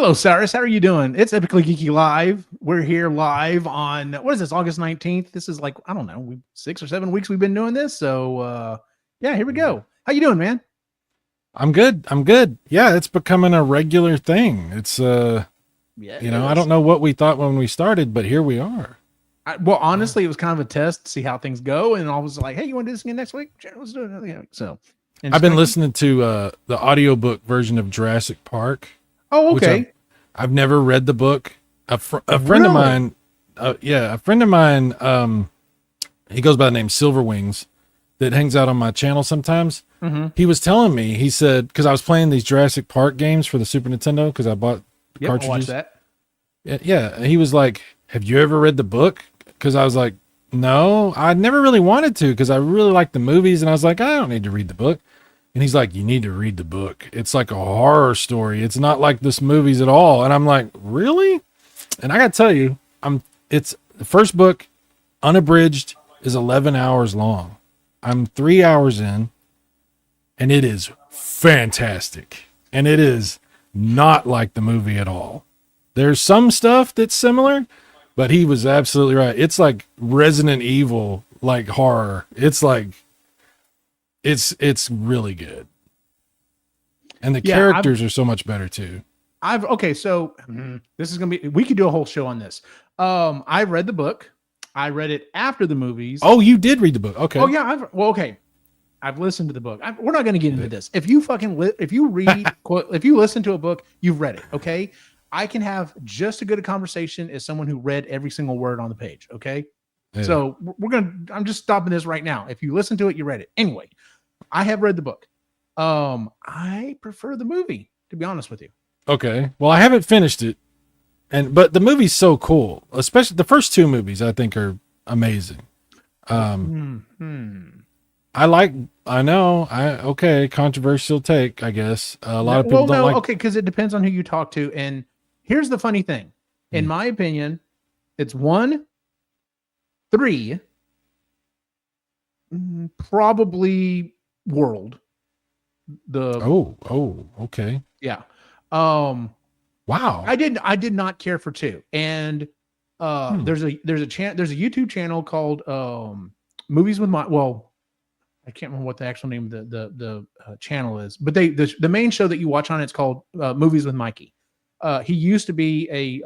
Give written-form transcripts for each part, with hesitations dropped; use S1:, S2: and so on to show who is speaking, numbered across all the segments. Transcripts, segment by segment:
S1: Hello, Cyrus. How are you doing? It's Epically Geeky Live. We're here live on, what is this, August 19th? This is like, I don't know, 6 or 7 weeks we've been doing this. So, yeah, here we go. How you doing, man?
S2: I'm good. I'm good. Yeah, it's becoming a regular thing. It's I don't know what we thought when we started, but here we are.
S1: Well, honestly, it was kind of a test to see how things go, and I was like, "Hey, you want to do this again next week? Sure, let's do it." So,
S2: I've been listening to the audiobook version of Jurassic Park.
S1: Oh, okay.
S2: I've never read the book. A friend
S1: Really?
S2: of mine, a friend of mine, he goes by the name Silverwings, that hangs out on my channel sometimes.
S1: Mm-hmm.
S2: He was telling me, he said, because I was playing these Jurassic Park games for the Super Nintendo, because I bought cartridges.
S1: I'll watch that.
S2: Yeah, he was like, "Have you ever read the book?" Because I was like, "No, I never really wanted to, because I really like the movies," and I was like, "I don't need to read the book." And he's like, "You need to read the book. It's like a horror story. It's not like this movies at all." And I'm like, "Really?" And I got to tell you, it's the first book, unabridged, is 11 hours long. I'm 3 hours in, and it is fantastic. And it is not like the movie at all. There's some stuff that's similar, but he was absolutely right. It's like Resident Evil, like horror. It's like, it's really good. And the characters are so much better too.
S1: So this is going to be, we could do a whole show on this. I read the book. I read it after the movies.
S2: Oh, you did read the book. Okay.
S1: Oh yeah. I've listened to the book. We're not going to get into this. If you if you read, if you listen to a book, you've read it. Okay. I can have just as good a conversation as someone who read every single word on the page. Okay. Yeah. So I'm just stopping this right now. If you listen to it, you read it. Anyway, I have read the book. I prefer the movie, to be honest with you.
S2: Okay. Well, I haven't finished it. But the movie's so cool, especially the first two movies, I think are amazing. Controversial take, I guess. A lot of people don't like.
S1: Okay, because it depends on who you talk to. And here's the funny thing. In my opinion, it's 1, 3, probably World.
S2: Okay.
S1: Yeah.
S2: Wow.
S1: I did not care for 2. And there's a YouTube channel called Movies with My, well, I can't remember what the actual name of the channel is, but the main show that you watch on it's called Movies with Mikey. He used to be I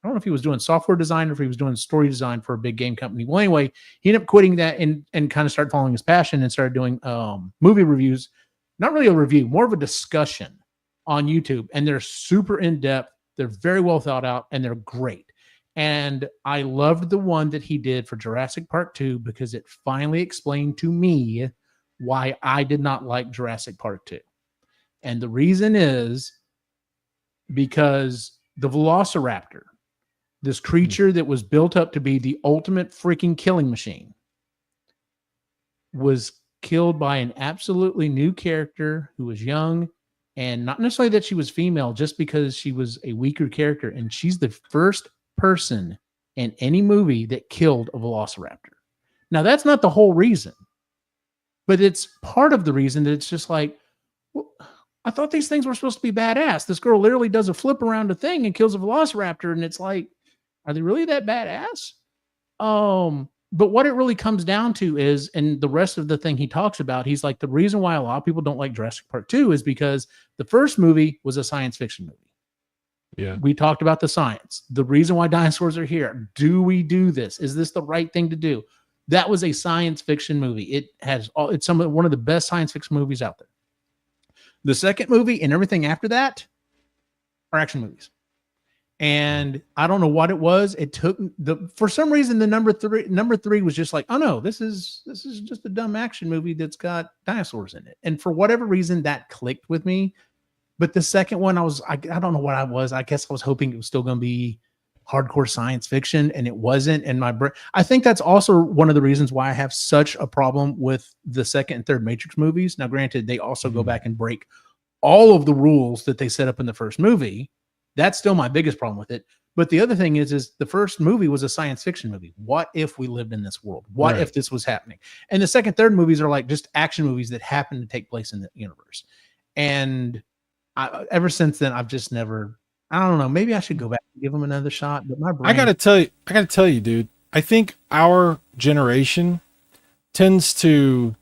S1: don't know if he was doing software design or if he was doing story design for a big game company. Well, anyway, he ended up quitting that and kind of started following his passion and started doing movie reviews. Not really a review, more of a discussion on YouTube. And they're super in-depth. They're very well thought out and they're great. And I loved the one that he did for Jurassic Park 2 because it finally explained to me why I did not like Jurassic Park 2. And the reason is because the Velociraptor, this creature that was built up to be the ultimate freaking killing machine, was killed by an absolutely new character who was young, and not necessarily that she was female, just because she was a weaker character. And she's the first person in any movie that killed a Velociraptor. Now, that's not the whole reason, but it's part of the reason that it's just like, well, I thought these things were supposed to be badass. This girl literally does a flip around a thing and kills a Velociraptor. And it's like, are they really that badass? But what it really comes down to is, and the rest of the thing he talks about, he's like, the reason why a lot of people don't like Jurassic Park 2 is because the first movie was a science fiction movie.
S2: Yeah.
S1: We talked about the science, the reason why dinosaurs are here. Do we do this? Is this the right thing to do? That was a science fiction movie. It's one of the best science fiction movies out there. The second movie and everything after that are action movies. And I don't know what it was. It took for some reason, the number three was just like, oh no, this is just a dumb action movie that's got dinosaurs in it. And for whatever reason that clicked with me. But the second one, I don't know what I was. I guess I was hoping it was still going to be hardcore science fiction, and it wasn't. And I think that's also one of the reasons why I have such a problem with the second and third Matrix movies. Now, granted, they also go back and break all of the rules that they set up in the first movie. That's still my biggest problem with it. But the other thing is the first movie was a science fiction movie. What if we lived in this world? What if this was happening? And the second, third movies are like just action movies that happen to take place in the universe. And ever since then, I've just never. I don't know. Maybe I should go back and give them another shot. But my brain.
S2: I gotta tell you, dude. I think our generation tends to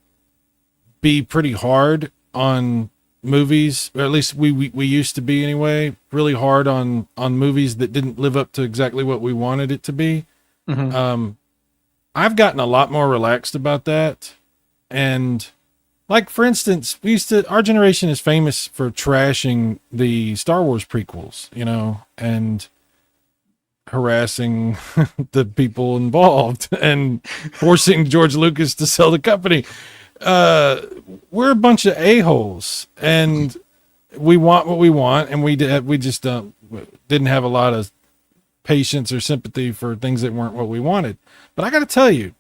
S2: be pretty hard on movies, or at least we used to be anyway. Really hard on movies that didn't live up to exactly what we wanted it to be.
S1: Mm-hmm.
S2: I've gotten a lot more relaxed about that, and like for instance, our generation is famous for trashing the Star Wars prequels, you know, and harassing the people involved and forcing George Lucas to sell the company. We're a bunch of a-holes, and we want what we want, and we just didn't have a lot of patience or sympathy for things that weren't what we wanted. But I got to tell you,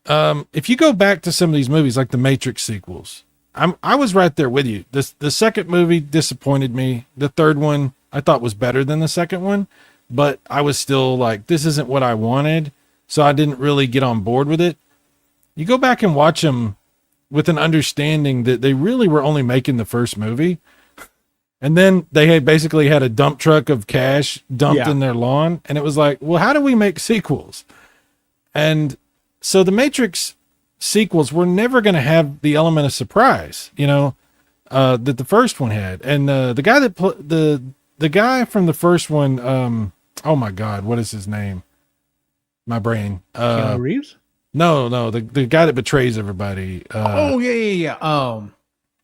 S2: if you go back to some of these movies, like the Matrix sequels, I was right there with you. The second movie disappointed me. The third one I thought was better than the second one, but I was still like, this isn't what I wanted. So I didn't really get on board with it. You go back and watch them with an understanding that they really were only making the first movie. And then they had basically had a dump truck of cash dumped in their lawn. And it was like, well, how do we make sequels? And so the Matrix sequels were never going to have the element of surprise, you know, that the first one had. And the guy that the guy from the first one, oh my God, what is his name? My brain.
S1: Keanu Reeves?
S2: No, the guy that betrays everybody.
S1: Yeah.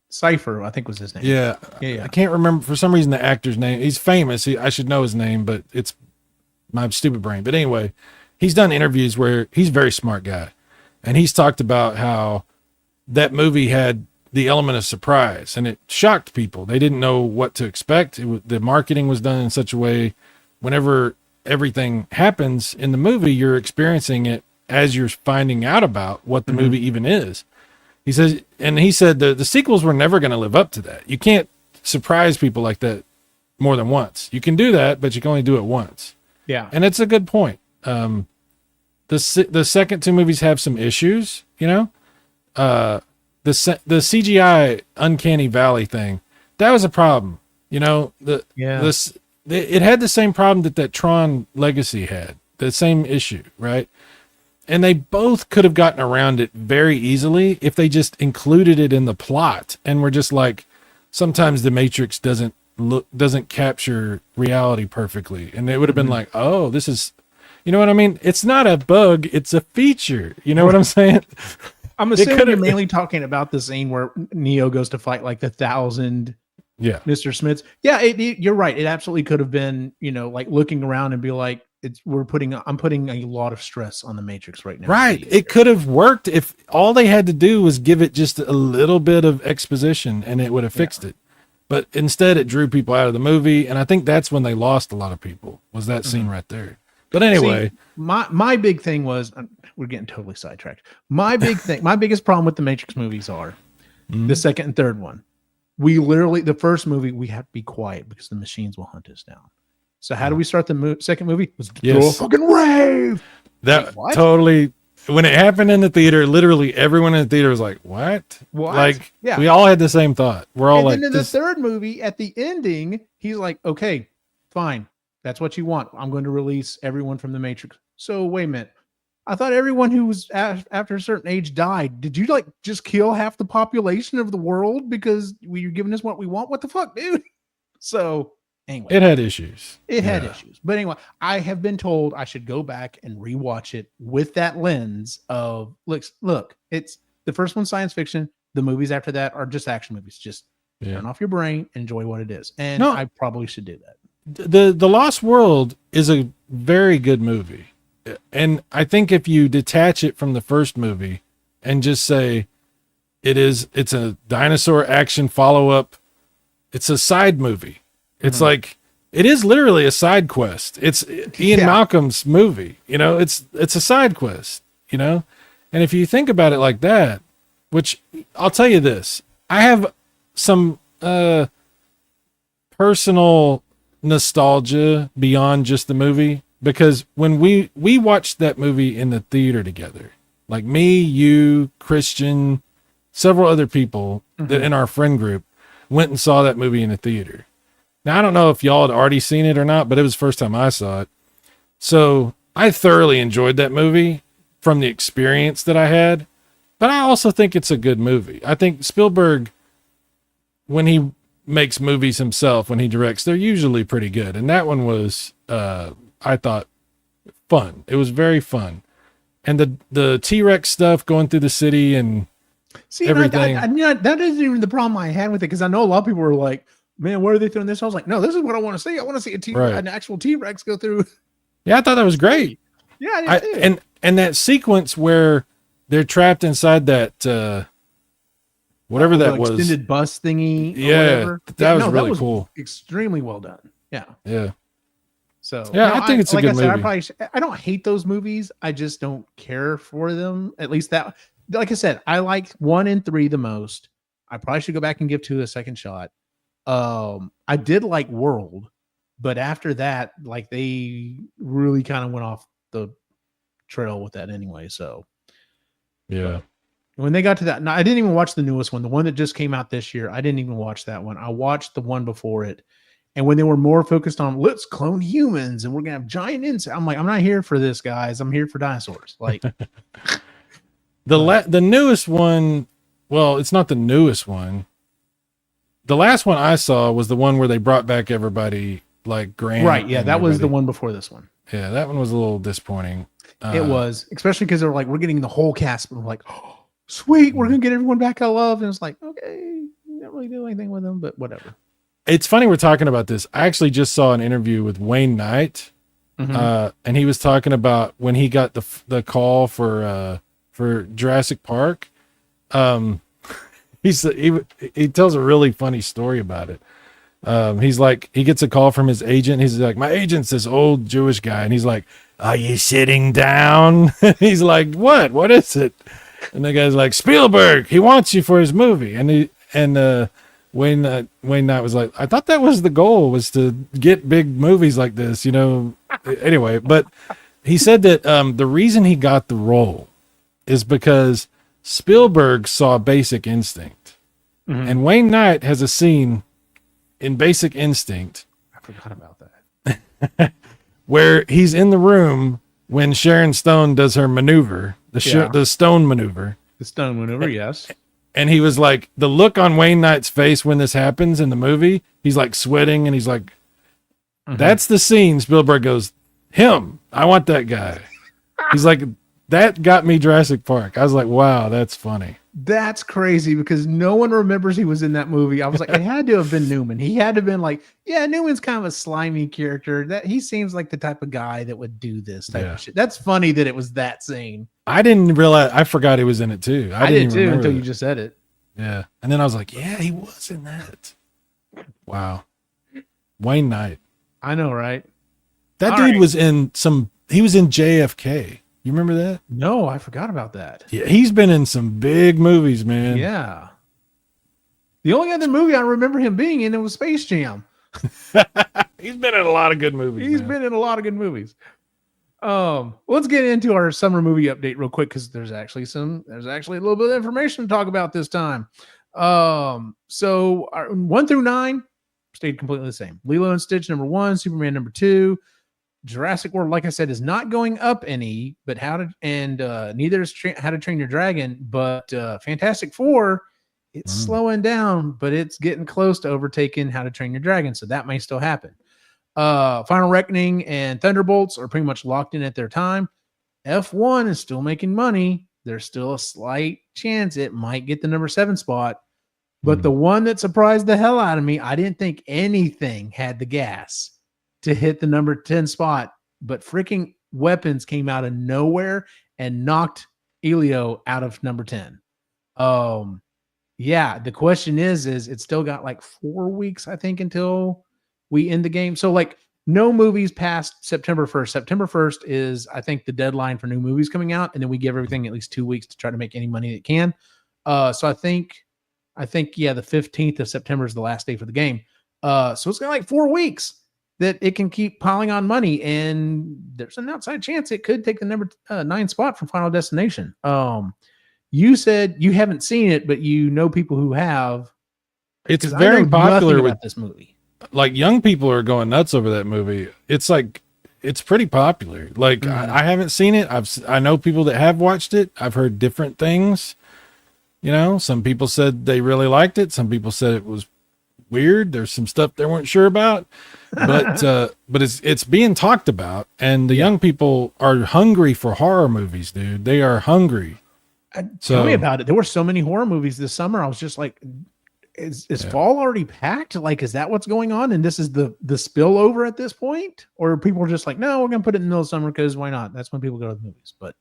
S1: Cypher, I think was his name.
S2: Yeah. I can't remember for some reason the actor's name. He's famous. I should know his name, but it's my stupid brain. But anyway, he's done interviews where he's a very smart guy, and he's talked about how that movie had the element of surprise, and it shocked people. They didn't know what to expect. The marketing was done in such a way, whenever everything happens in the movie, you're experiencing it as you're finding out about what the movie even is. He said the sequels were never going to live up to that. You can't surprise people like that more than once. You can do that, but you can only do it once.
S1: Yeah.
S2: And it's a good point. The second two movies have some issues, you know, the CGI uncanny valley thing, that was a problem, you know, it had the same problem that Tron Legacy had, the same issue, right? And they both could have gotten around it very easily if they just included it in the plot and were just like, sometimes the Matrix doesn't capture reality perfectly. And it would have been like, oh, this is, you know what I mean? It's not a bug, it's a feature. You know what I'm saying?
S1: I'm assuming you're mainly talking about the scene where Neo goes to fight like the 1,000 Mr. Smiths. Yeah, you're right. It absolutely could have been, you know, like looking around and be like, I'm putting a lot of stress on the Matrix right now.
S2: Right. It could have worked if all they had to do was give it just a little bit of exposition and it would have fixed it. But instead it drew people out of the movie. And I think that's when they lost a lot of people, was that scene right there. But anyway,
S1: my big thing was, we're getting totally sidetracked. My biggest problem with the Matrix movies are the second and third one. The first movie, we have to be quiet because the machines will hunt us down. So how do we start the second movie? Let's throw a fucking rave.
S2: That totally, when it happened in the theater, literally everyone in the theater was like, what? Like, we all had the same thought. We're all like,
S1: then in the third movie, at the ending, he's like, okay, fine. That's what you want. I'm going to release everyone from the Matrix. So wait a minute. I thought everyone who was after a certain age died. Did you like just kill half the population of the world because you're giving us what we want? What the fuck, dude? So anyway,
S2: it had issues.
S1: It had issues. But anyway, I have been told I should go back and rewatch it with that lens of look, it's the first one, science fiction. The movies after that are just action movies. Just turn off your brain, enjoy what it is. And I probably should do that.
S2: The Lost World is a very good movie. And I think if you detach it from the first movie and just say it's a dinosaur action follow-up, it's a side movie. It's like, it is literally a side quest. It's Ian Malcolm's movie, you know, it's a side quest, you know? And if you think about it like that, which I'll tell you this, I have some personal nostalgia beyond just the movie, because when we watched that movie in the theater together, like me, you, Christian, several other people that in our friend group, went and saw that movie in the theater. Now, I don't know if y'all had already seen it or not, but it was the first time I saw it. So I thoroughly enjoyed that movie from the experience that I had, but I also think it's a good movie. I think Spielberg, when he makes movies himself, when he directs, they're usually pretty good. And that one was, I thought, fun. It was very fun. And the T-Rex stuff going through the city and everything.
S1: That isn't even the problem I had with it, because I know a lot of people were like, man, where are they throwing this? I was like, no, this is what I want to see. I want to see an actual T-Rex go through.
S2: Yeah, I thought that was great.
S1: Yeah, I did too.
S2: And that sequence where they're trapped inside that whatever that was,
S1: extended bus thingy.
S2: Yeah, that was really cool.
S1: Extremely well done. Yeah.
S2: Yeah.
S1: So
S2: yeah, I think it's a good movie.
S1: I don't hate those movies. I just don't care for them. At least that, like I said, I like 1 and 3 the most. I probably should go back and give 2 a second shot. I did like World, but after that, like, they really kind of went off the trail with that anyway. So
S2: yeah,
S1: when they got to that, I didn't even watch the newest one, the one that just came out this year. I didn't even watch that one. I watched the one before it. And when they were more focused on, let's clone humans and we're gonna have giant insects, I'm like, I'm not here for this, guys. I'm here for dinosaurs. Like
S2: the newest one. Well, it's not the newest one. The last one I saw was the one where they brought back everybody, like Grant.
S1: Right. Yeah, that was the one before this one.
S2: Yeah, that one was a little disappointing.
S1: It was, especially because they were like, we're getting the whole cast, and we're like, oh, sweet, we're gonna get everyone back I love. And it's like, okay, you don't really do anything with them, but whatever.
S2: It's funny we're talking about this. I actually just saw an interview with Wayne Knight, and he was talking about when he got the call for Jurassic Park. He tells a really funny story about it. He's like, he gets a call from his agent. He's like, my agent's this old Jewish guy, and he's like, are you sitting down? He's like, what is it? And the guy's like, Spielberg, he wants you for his movie. And Wayne Knight was like, I thought that was the goal, was to get big movies like this, anyway. But he said that the reason he got the role is because Spielberg saw Basic Instinct, and Wayne Knight has a scene in Basic Instinct.
S1: I forgot about that.
S2: Where he's in the room when Sharon Stone does her maneuver, the stone maneuver.
S1: The stone maneuver, yes.
S2: And he was like, the look on Wayne Knight's face when this happens in the movie, he's like sweating, and he's like, that's the scene. Spielberg goes, him, I want that guy. He's like, that got me Jurassic Park. I was like, wow, that's funny.
S1: That's crazy, because no one remembers he was in that movie. I was like, it had to have been Newman. He had to have been like, yeah, Newman's kind of a slimy character. That he seems like the type of guy that would do this type of shit. That's funny that it was that scene.
S2: I didn't realize. I forgot he was in it too.
S1: I did too until you just said it.
S2: Yeah, and then I was like, yeah, he was in that. Wow, Wayne Knight.
S1: I know, right?
S2: That dude was in some. He was in JFK. You remember that?
S1: No, I forgot about that.
S2: Yeah, he's been in some big movies, man.
S1: Yeah. The only other movie I remember him being in, it was Space Jam.
S2: He's been in a lot of good movies.
S1: He's been in a lot of good movies. Let's get into our summer movie update real quick, because there's actually a little bit of information to talk about this time. So our 1 through 9 stayed completely the same. Lilo and Stitch #1, Superman #2. Jurassic World, like I said, is not going up any, but neither is How to Train Your Dragon. But Fantastic Four, it's slowing down, but it's getting close to overtaking How to Train Your Dragon, so that may still happen. Final Reckoning and Thunderbolts are pretty much locked in at their time. F1 is still making money. There's still a slight chance it might get the #7 spot. But the one that surprised the hell out of me, I didn't think anything had the gas to hit the #10 spot, but freaking Weapons came out of nowhere and knocked Elio out of #10. Yeah, the question is it's still got like 4 weeks, I think, until we end the game. So like no movies past September 1st. September 1st is, I think, the deadline for new movies coming out. And then we give everything at least 2 weeks to try to make any money it can. So I think, yeah, the 15th of September is the last day for the game. So it's got like 4 weeks that it can keep piling on money, and there's an outside chance it could take the #9 spot from Final Destination. You said you haven't seen it, but you know people who have.
S2: It's
S1: Because I know
S2: very
S1: nothing
S2: popular with
S1: about this movie.
S2: like young people are going nuts over that movie. It's like it's pretty popular. Like I haven't seen it. I know people that have watched it. I've heard different things. You know, some people said they really liked it. Some people said it was weird. There's some stuff they weren't sure about. But it's being talked about, and the young people are hungry for horror movies, dude. They are hungry.
S1: Tell me about it. There were so many horror movies this summer. I was just like, is fall already packed? Like, is that what's going on? And this is the spillover at this point? Or people are just like, no, we're gonna put it in the middle of summer because why not? That's when people go to the movies. But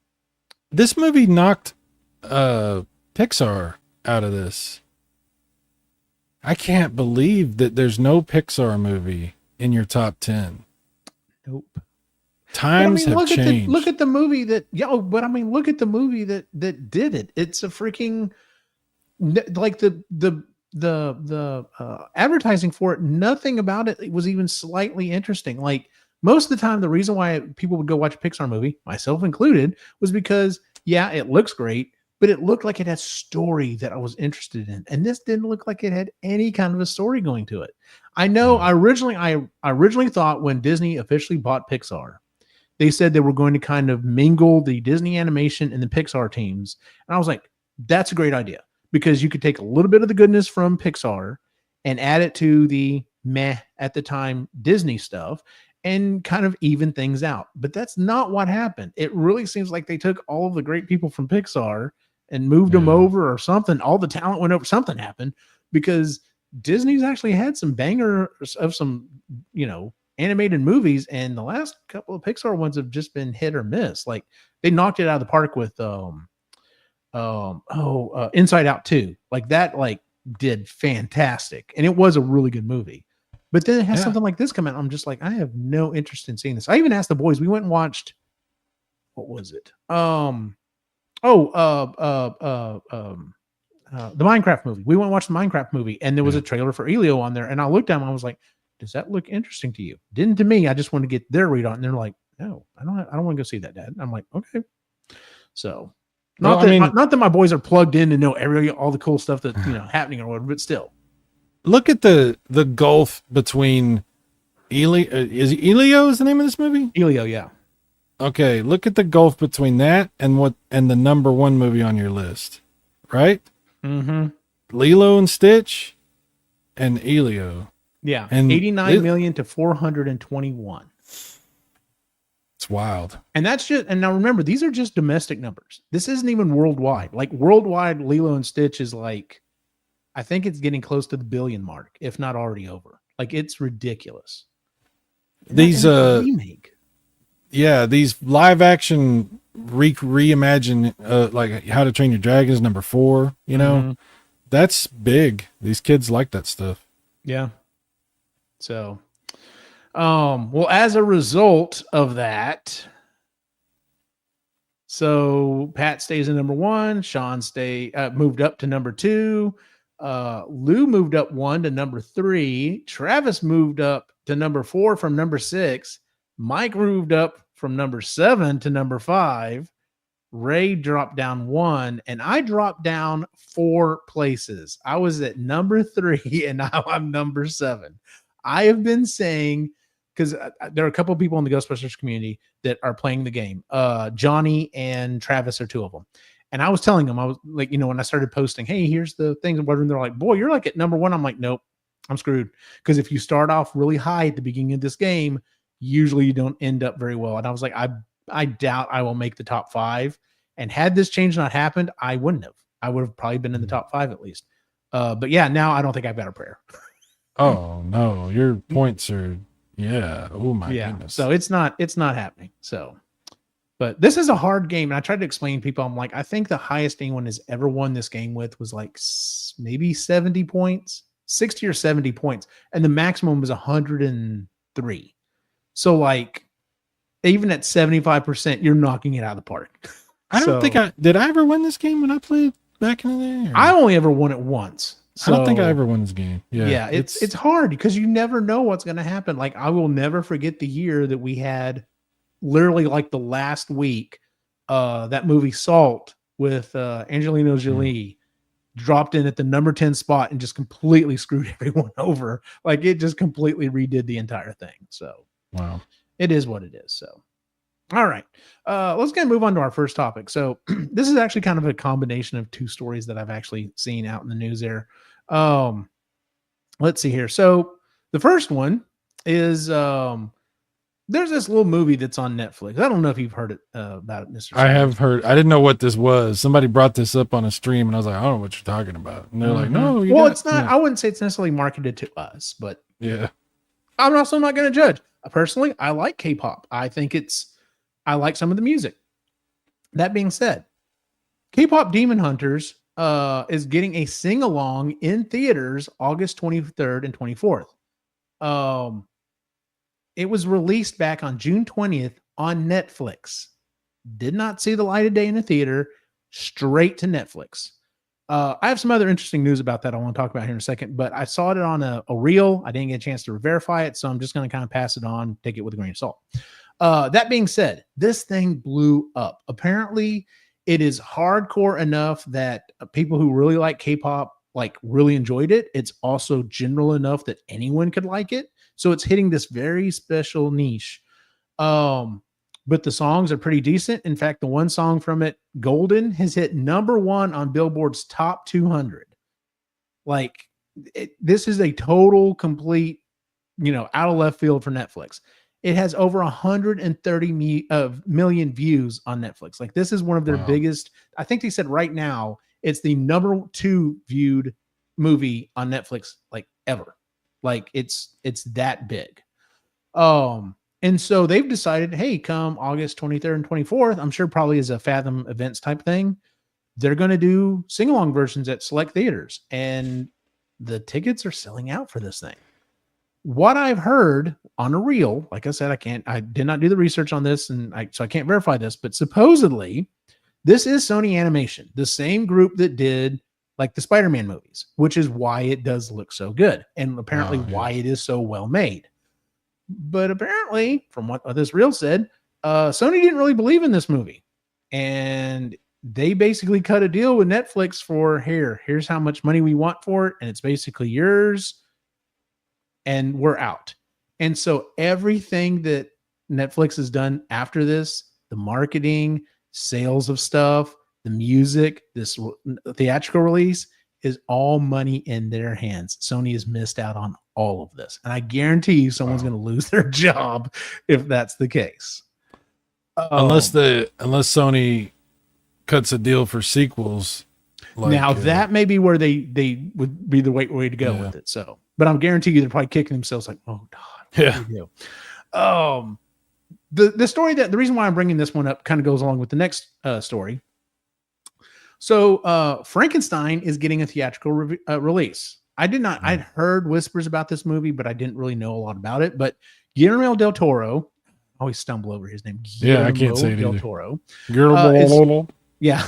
S2: this movie knocked Pixar out of this. I can't believe that there's no Pixar movie in your top 10.
S1: Nope.
S2: Times have changed.
S1: Look at the movie that, but I mean, look at the movie that did it. It's a freaking, like the advertising for it, nothing about it was even slightly interesting. Like most of the time, the reason why people would go watch a Pixar movie, myself included, was because, it looks great, but it looked like it had story that I was interested in. And this didn't look like it had any kind of a story going to it. I know I originally thought when Disney officially bought Pixar, they said they were going to kind of mingle the Disney animation and the Pixar teams. And I was like, that's a great idea because you could take a little bit of the goodness from Pixar and add it to the meh at the time Disney stuff and kind of even things out. But that's not what happened. It really seems like they took all of the great people from Pixar and moved them over or something. All the talent went over. Something happened because Disney's actually had some bangers of some, animated movies, and the last couple of Pixar ones have just been hit or miss. Like they knocked it out of the park with Inside Out 2. Like that did fantastic, and it was a really good movie. But then it has something like this come out. I'm just like, I have no interest in seeing this. I even asked the boys. We went and watched. What was it? The Minecraft movie. We went and watched the Minecraft movie, and there was a trailer for Elio on there. And I looked at them. I was like, does that look interesting to you? Didn't to me. I just want to get their read on it. And they're like, no, I don't want to go see that, Dad. I'm like, okay. So not that my boys are plugged in to know all the cool stuff that's happening or whatever, but still.
S2: Look at the gulf between Elio. Is the name of this movie?
S1: Elio, yeah.
S2: Okay, look at the gulf between that and the number one movie on your list, right?
S1: Mm-hmm.
S2: Lilo and Stitch and Elio.
S1: Yeah, and 89 million to 421.
S2: It's wild.
S1: And that's just, and now remember, these are just domestic numbers. This isn't even worldwide. Like worldwide, Lilo and Stitch is like, I think it's getting close to the billion mark, if not already over. Like it's ridiculous.
S2: These
S1: remake.
S2: Yeah, these live action reimagine like How to Train Your Dragon is number 4, That's big. These kids like that stuff.
S1: Yeah. So well, as a result of that, so Pat stays in number 1, Sean moved up to number 2, Lou moved up 1 to number 3, Travis moved up to number 4 from number 6, Mike moved up from number 7 to number 5, Ray dropped down 1, and I dropped down 4 places. I was at number 3 and now I'm number 7. I have been saying, because there are a couple of people in the Ghostbusters community that are playing the game. Johnny and Travis are 2 of them. And I was telling them, I was like, when I started posting, hey, here's the things, and they're like, boy, you're like at number 1. I'm like, nope, I'm screwed. Because if you start off really high at the beginning of this game, usually you don't end up very well. And I was like, I doubt I will make the top 5. And had this change not happened, I wouldn't have. I would have probably been in the top 5 at least. But yeah, now I don't think I've got a prayer.
S2: Oh no, your points are oh my goodness.
S1: So it's not happening. So, but this is a hard game, and I tried to explain to people. I'm like, I think the highest anyone has ever won this game with was like maybe 70 points, 60 or 70 points, and the maximum was 103. So like, even at 75%, you're knocking it out of the park.
S2: I don't think did I ever win this game when I played back in the day? Or?
S1: I only ever won it once. So,
S2: I don't think I ever won this game.
S1: Yeah, it's hard because you never know what's going to happen. Like I will never forget the year that we had, literally like the last week, that movie Salt with Angelina Jolie dropped in at the number 10 spot and just completely screwed everyone over. Like it just completely redid the entire thing. So
S2: Wow.
S1: it is what it is. So, all right. Let's get move on to our first topic. So this is actually kind of a combination of two stories that I've actually seen out in the news there. Let's see here. So the first one is there's this little movie that's on Netflix. I don't know if you've heard it about it, Mr.
S2: I have
S1: Sanders.
S2: heard. I didn't know what this was. Somebody brought this up on a stream, and I was like, I don't know what you're talking about. And they're like, no,
S1: Well, it's not. I wouldn't say it's necessarily marketed to us, but
S2: yeah.
S1: I'm also not going to judge. Personally, I like K-pop. I think I like some of the music. That being said, K-pop Demon Hunters is getting a sing-along in theaters August 23rd and 24th. It was released back on June 20th on Netflix. Did not see the light of day in the theater, straight to Netflix. I have some other interesting news about that I want to talk about here in a second, but I saw it on a reel. I didn't get a chance to verify it, so I'm just going to kind of pass it on, take it with a grain of salt. That being said, this thing blew up. Apparently, it is hardcore enough that people who really like K-pop like really enjoyed it. It's also general enough that anyone could like it. So it's hitting this very special niche. But the songs are pretty decent. In fact, the one song from it, Golden, has hit number 1 on Billboard's top 200. Like this is a total complete, out of left field for Netflix. It has over 130 million views on Netflix. Like this is one of their biggest. I think they said right now it's the number 2 viewed movie on Netflix like ever. Like it's that big. And so they've decided, hey, come August 23rd and 24th, I'm sure probably as a Fathom Events type thing, they're going to do sing-along versions at select theaters. And the tickets are selling out for this thing. What I've heard on a reel, like I said, I did not do the research on this, so I can't verify this, but supposedly this is Sony Animation, the same group that did like the Spider-Man movies, which is why it does look so good and apparently why it is so well made. But apparently, from what this reel said, Sony didn't really believe in this movie. And they basically cut a deal with Netflix for here's how much money we want for it. And it's basically yours. And we're out. And so everything that Netflix has done after this, the marketing, sales of stuff, the music, this theatrical release is all money in their hands. Sony has missed out on all of this. And I guarantee you someone's going to lose their job if that's the case.
S2: Unless Sony cuts a deal for sequels.
S1: Now that may be where they would be the way to go with it. So, but I'm guaranteeing you they're probably kicking themselves like, oh God, what do we do? The story the reason why I'm bringing this one up kind of goes along with the next story. So Frankenstein is getting a theatrical release. I'd heard whispers about this movie, but I didn't really know a lot about it. But Guillermo del Toro, I always stumble over his name. Guillermo
S2: I can't say it
S1: del
S2: either.
S1: Toro.
S2: Yeah.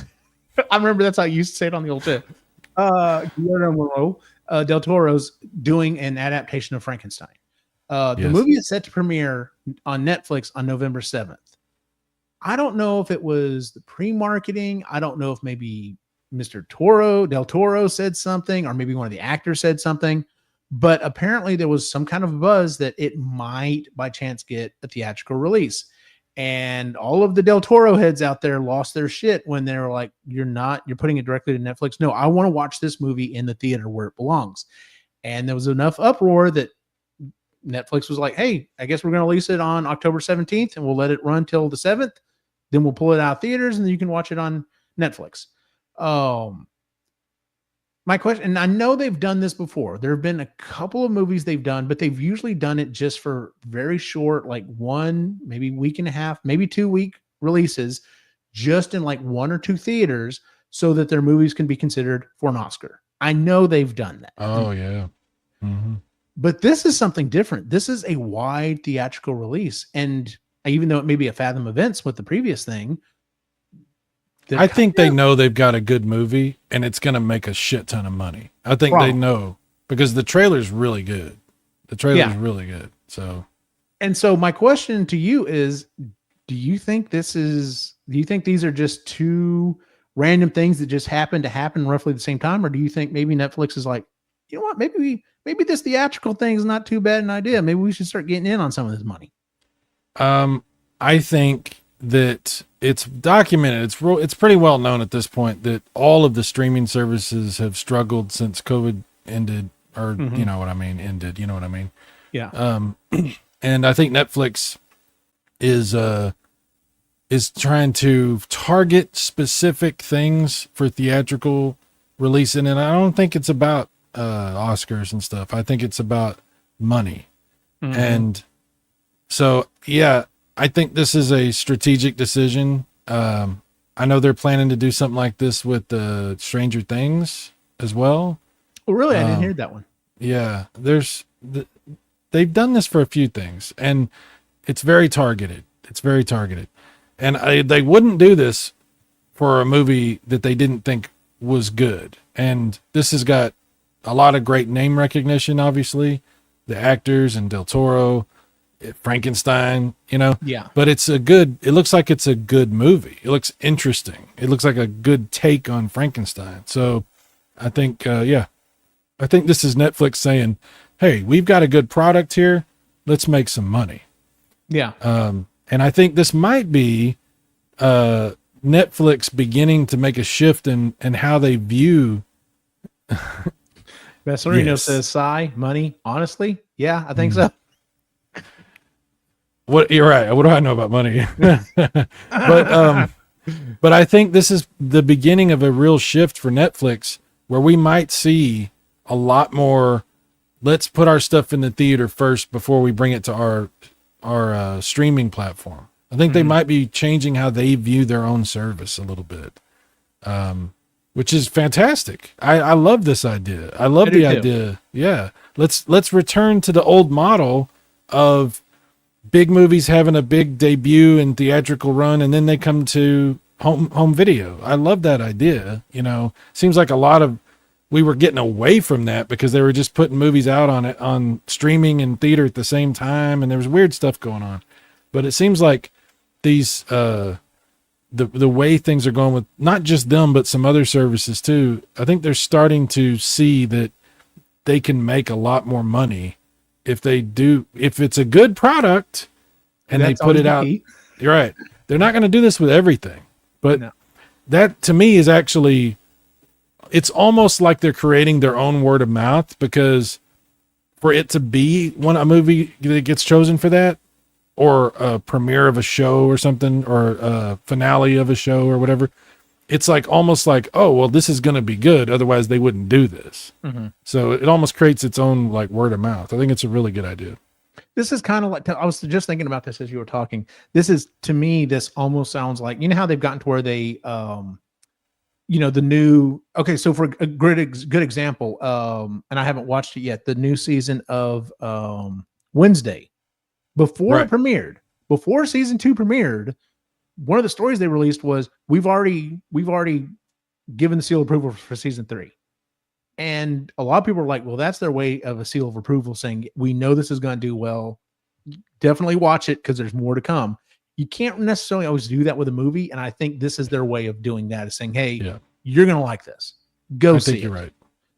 S1: I remember that's how I used to say it on the old tip. Guillermo del Toro's doing an adaptation of Frankenstein. The movie is set to premiere on Netflix on November 7th. I don't know if it was the pre-marketing. I don't know if maybe Mr. Del Toro said something, or maybe one of the actors said something, but apparently there was some kind of buzz that it might by chance get a theatrical release. And all of the Del Toro heads out there lost their shit when they were like, you're putting it directly to Netflix. No, I want to watch this movie in the theater where it belongs. And there was enough uproar that Netflix was like, hey, I guess we're going to release it on October 17th and we'll let it run till the 7th. Then we'll pull it out of theaters and then you can watch it on Netflix. My question, and I know they've done this before. There have been a couple of movies they've done, but they've usually done it just for very short, like 1, maybe week and a half, maybe 2-week releases, just in like 1 or 2 theaters so that their movies can be considered for an Oscar. I know they've done that.
S2: Oh, yeah. Mm-hmm.
S1: But this is something different. This is a wide theatrical release. And even though it may be a Fathom Events with the previous thing,
S2: I think they know they've got a good movie and it's going to make a shit ton of money. I think they know because the trailer's really good. The trailer's really good. So,
S1: and so my question to you is, do you think these are just two random things that just happen to happen roughly the same time? Or do you think maybe Netflix is like, you know what, maybe this theatrical thing is not too bad an idea. Maybe we should start getting in on some of this money.
S2: I think that it's documented. It's pretty well known at this point that all of the streaming services have struggled since COVID ended, or you know what I mean, ended. You know what I mean?
S1: Yeah.
S2: And I think Netflix is trying to target specific things for theatrical releasing, and I don't think it's about Oscars and stuff. I think it's about money. And so, yeah, I think this is a strategic decision. I know they're planning to do something like this with Stranger Things as well.
S1: Oh, really? I didn't hear that one.
S2: Yeah, they've done this for a few things, and it's very targeted. It's very targeted. And they wouldn't do this for a movie that they didn't think was good. And this has got a lot of great name recognition, obviously. The actors and Del Toro, Frankenstein, you know.
S1: Yeah.
S2: But it looks like it's a good movie. It looks interesting. It looks like a good take on Frankenstein. So I think, I think this is Netflix saying, hey, we've got a good product here. Let's make some money.
S1: Yeah.
S2: And I think this might be Netflix beginning to make a shift in how they view.
S1: Besserino says, "Sigh, money. Honestly, yeah, I think so."
S2: What you're right. What do I know about money? But I think this is the beginning of a real shift for Netflix, where we might see a lot more. Let's put our stuff in the theater first before we bring it to our streaming platform. I think they might be changing how they view their own service a little bit, which is fantastic. I love this idea. I love the idea. Yeah. Let's return to the old model of big movies having a big debut and theatrical run, and then they come to home video. I love that idea. You know, seems like we were getting away from that because they were just putting movies out on streaming and theater at the same time, and there was weird stuff going on. But it seems like these the way things are going with not just them but some other services too, I think they're starting to see that they can make a lot more money if it's a good product and they put it out. You're right. They're not going to do this with everything, but that to me is actually, it's almost like they're creating their own word of mouth, because for it to be a movie that gets chosen for that, or a premiere of a show or something, or a finale of a show or whatever, it's like almost like, oh, well, this is going to be good. Otherwise they wouldn't do this. So it almost creates its own like word of mouth. I think it's a really good idea.
S1: This is kind of like, I was just thinking about this as you were talking. This is, to me, this almost sounds like, you know how they've gotten to where they, the new, okay, so for a good example, and I haven't watched it yet, the new season of Wednesday, before it premiered, before season 2 premiered, one of the stories they released was we've already given the seal of approval for season 3. And a lot of people are like, well, that's their way of a seal of approval, saying we know this is going to do well. Definitely watch it because there's more to come. You can't necessarily always do that with a movie. And I think this is their way of doing that, is saying, hey, you're going to like this. Go see it. I think you're right.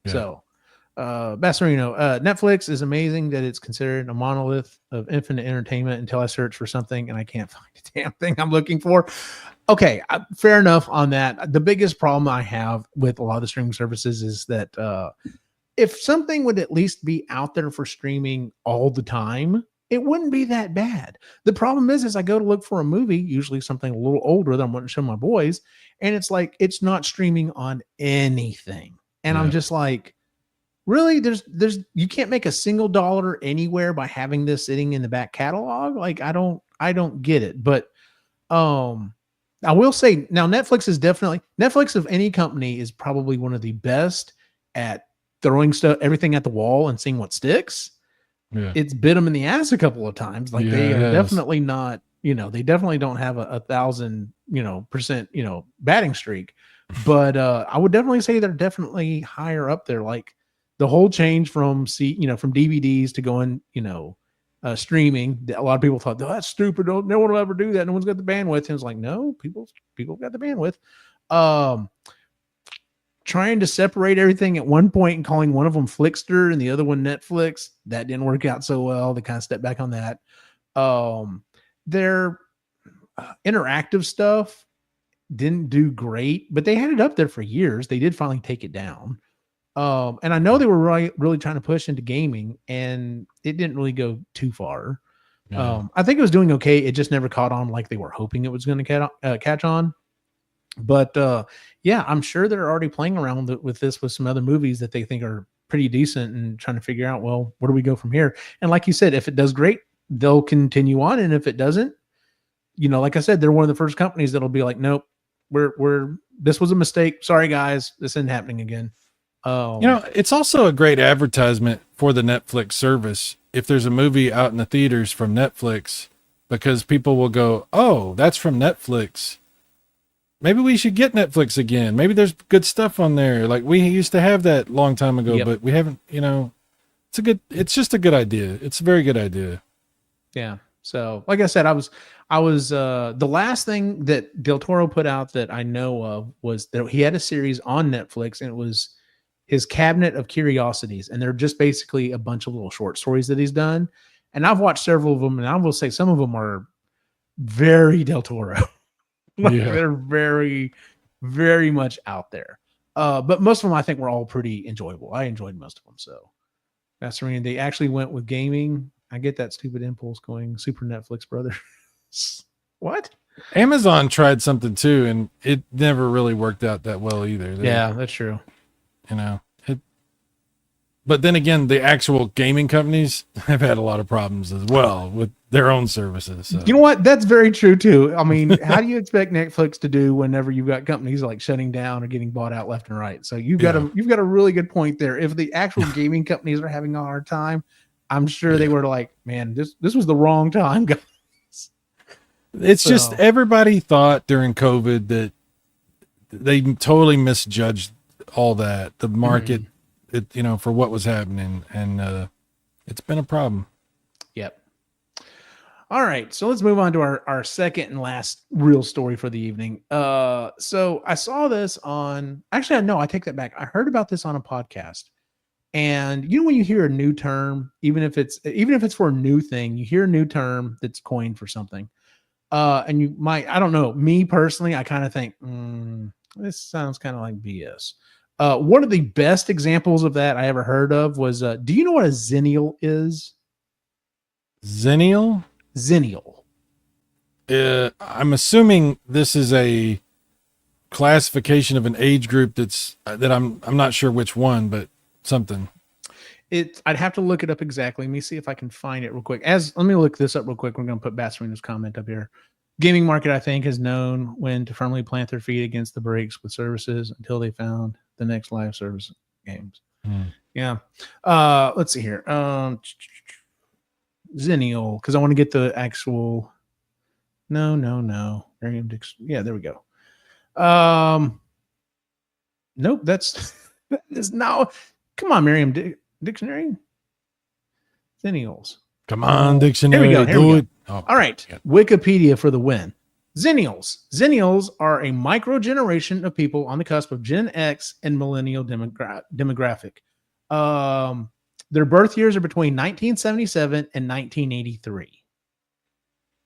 S1: Yeah. So, Basserino, Netflix is amazing that it's considered a monolith of infinite entertainment until I search for something and I can't find a damn thing I'm looking for. Okay, fair enough on that. The biggest problem I have with a lot of the streaming services is that if something would at least be out there for streaming all the time, it wouldn't be that bad. The problem is I go to look for a movie, usually something a little older that I'm wanting to show my boys, and it's like it's not streaming on anything. And I'm just like, really? There's you can't make a single dollar anywhere by having this sitting in the back catalog? Like I don't get it. But I will say now Netflix of any company is probably one of the best at throwing everything at the wall and seeing what sticks. Yeah. It's bit them in the ass a couple of times. Like they are definitely not, they definitely don't have a 1,000%, batting streak. But I would definitely say they're definitely higher up there. Like the whole change from from DVDs to going, streaming. A lot of people thought, oh, that's stupid. No one will ever do that. No one's got the bandwidth. And it's like, no, people got the bandwidth. Um, trying to separate everything at one point and calling one of them Flickster and the other one Netflix. That didn't work out so well. They kind of stepped back on that. Their interactive stuff didn't do great, but they had it up there for years. They did finally take it down. And I know they were really trying to push into gaming, and it didn't really go too far.
S2: Yeah.
S1: I think it was doing okay. It just never caught on like they were hoping it was going to catch on. But yeah, I'm sure they're already playing around with this with some other movies that they think are pretty decent and trying to figure out, well, where do we go from here? And like you said, if it does great, they'll continue on. And if it doesn't, like I said, they're one of the first companies that'll be like, nope, this was a mistake. Sorry, guys, this isn't happening again.
S2: It's also a great advertisement for the Netflix service if there's a movie out in the theaters from Netflix, because people will go, oh, that's from Netflix. Maybe we should get Netflix again. Maybe there's good stuff on there. Like we used to have that long time ago, but we haven't, it's just a good idea. It's a very good idea.
S1: Yeah. So like I said, I was the last thing that Del Toro put out that I know of was that he had a series on Netflix, and it was his Cabinet of Curiosities. And they're just basically a bunch of little short stories that he's done. And I've watched several of them, and I will say some of them are very Del Toro. They're very, very much out there. But most of them I think were all pretty enjoyable. I enjoyed most of them. So that's the reason they actually went with gaming. I get that stupid impulse going Super Netflix brothers. What?
S2: Amazon tried something too, and it never really worked out that well either.
S1: Yeah, that's true.
S2: But then again, the actual gaming companies have had a lot of problems as well with their own services. So.
S1: You know what? That's very true too. I mean, how do you expect Netflix to do whenever you've got companies like shutting down or getting bought out left and right? So you've got a really good point there. If the actual gaming companies are having a hard time, I'm sure they were like, man, this was the wrong time, guys.
S2: It's just everybody thought during COVID that they totally misjudged all that, the market, for what was happening. And it's been a problem.
S1: Yep. All right. So let's move on to our second and last real story for the evening. So I saw this I take that back. I heard about this on a podcast. And when you hear a new term, even if it's for a new thing, you hear a new term that's coined for something. And you might, I don't know, me personally, I kind of think, this sounds kind of like BS. One of the best examples of that I ever heard of was, do you know what a Xenial is?
S2: Xenial?
S1: Xenial.
S2: I'm assuming this is a classification of an age group that I'm not sure which one, but something.
S1: I'd have to look it up exactly. Let me see if I can find it real quick. Let me look this up real quick. We're going to put Bassarino's comment up here. Gaming market, I think, has known when to firmly plant their feet against the brakes with services until they found the next live service games. Yeah. Let's see here. Xenial, because I want to get the actual. No. Yeah, there we go. Nope, that is now. Come on, Merriam Dictionary. Xenials.
S2: Come on, dictionary.
S1: Here we go.
S2: Oh,
S1: all right.
S2: God.
S1: Wikipedia for the win. Xenials. Xenials are a micro generation of people on the cusp of Gen X and millennial demographic. Their birth years are between 1977 and 1983.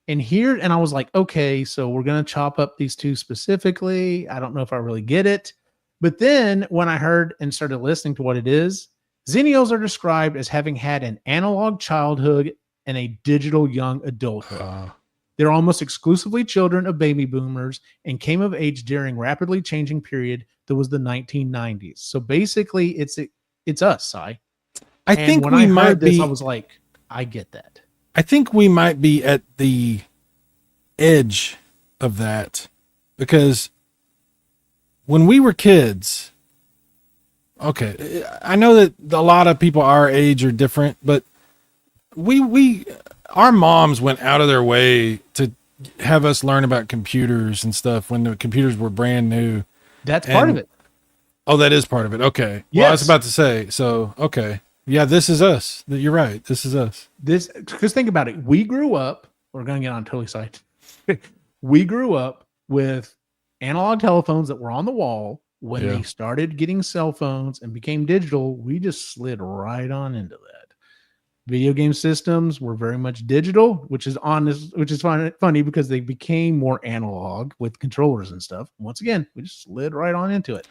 S1: And I was like, okay, so we're going to chop up these two specifically. I don't know if I really get it. But then when I heard and started listening to what it is, Xenials are described as having had an analog childhood and a digital young adulthood. They're almost exclusively children of baby boomers and came of age during rapidly changing period that was the 1990s. So basically, it's us, Si.
S2: I think we might be.
S1: I was like, I get that.
S2: I think we might be at the edge of that, because when we were kids, okay, I know that a lot of people our age are different, but our moms went out of their way to have us learn about computers and stuff when the computers were brand new.
S1: That's part of it.
S2: Oh, that is part of it. Okay.
S1: Yes.
S2: Well, I was about to say, so, okay. Yeah, this is us. You're right. This is us.
S1: Because think about it. We grew up, we're going to get on totally side. We grew up with analog telephones that were on the wall. When
S2: Yeah.
S1: they started getting cell phones and became digital, we just slid right on into that. Video game systems were very much digital, which is funny because they became more analog with controllers and stuff. Once again, we just slid right on into it.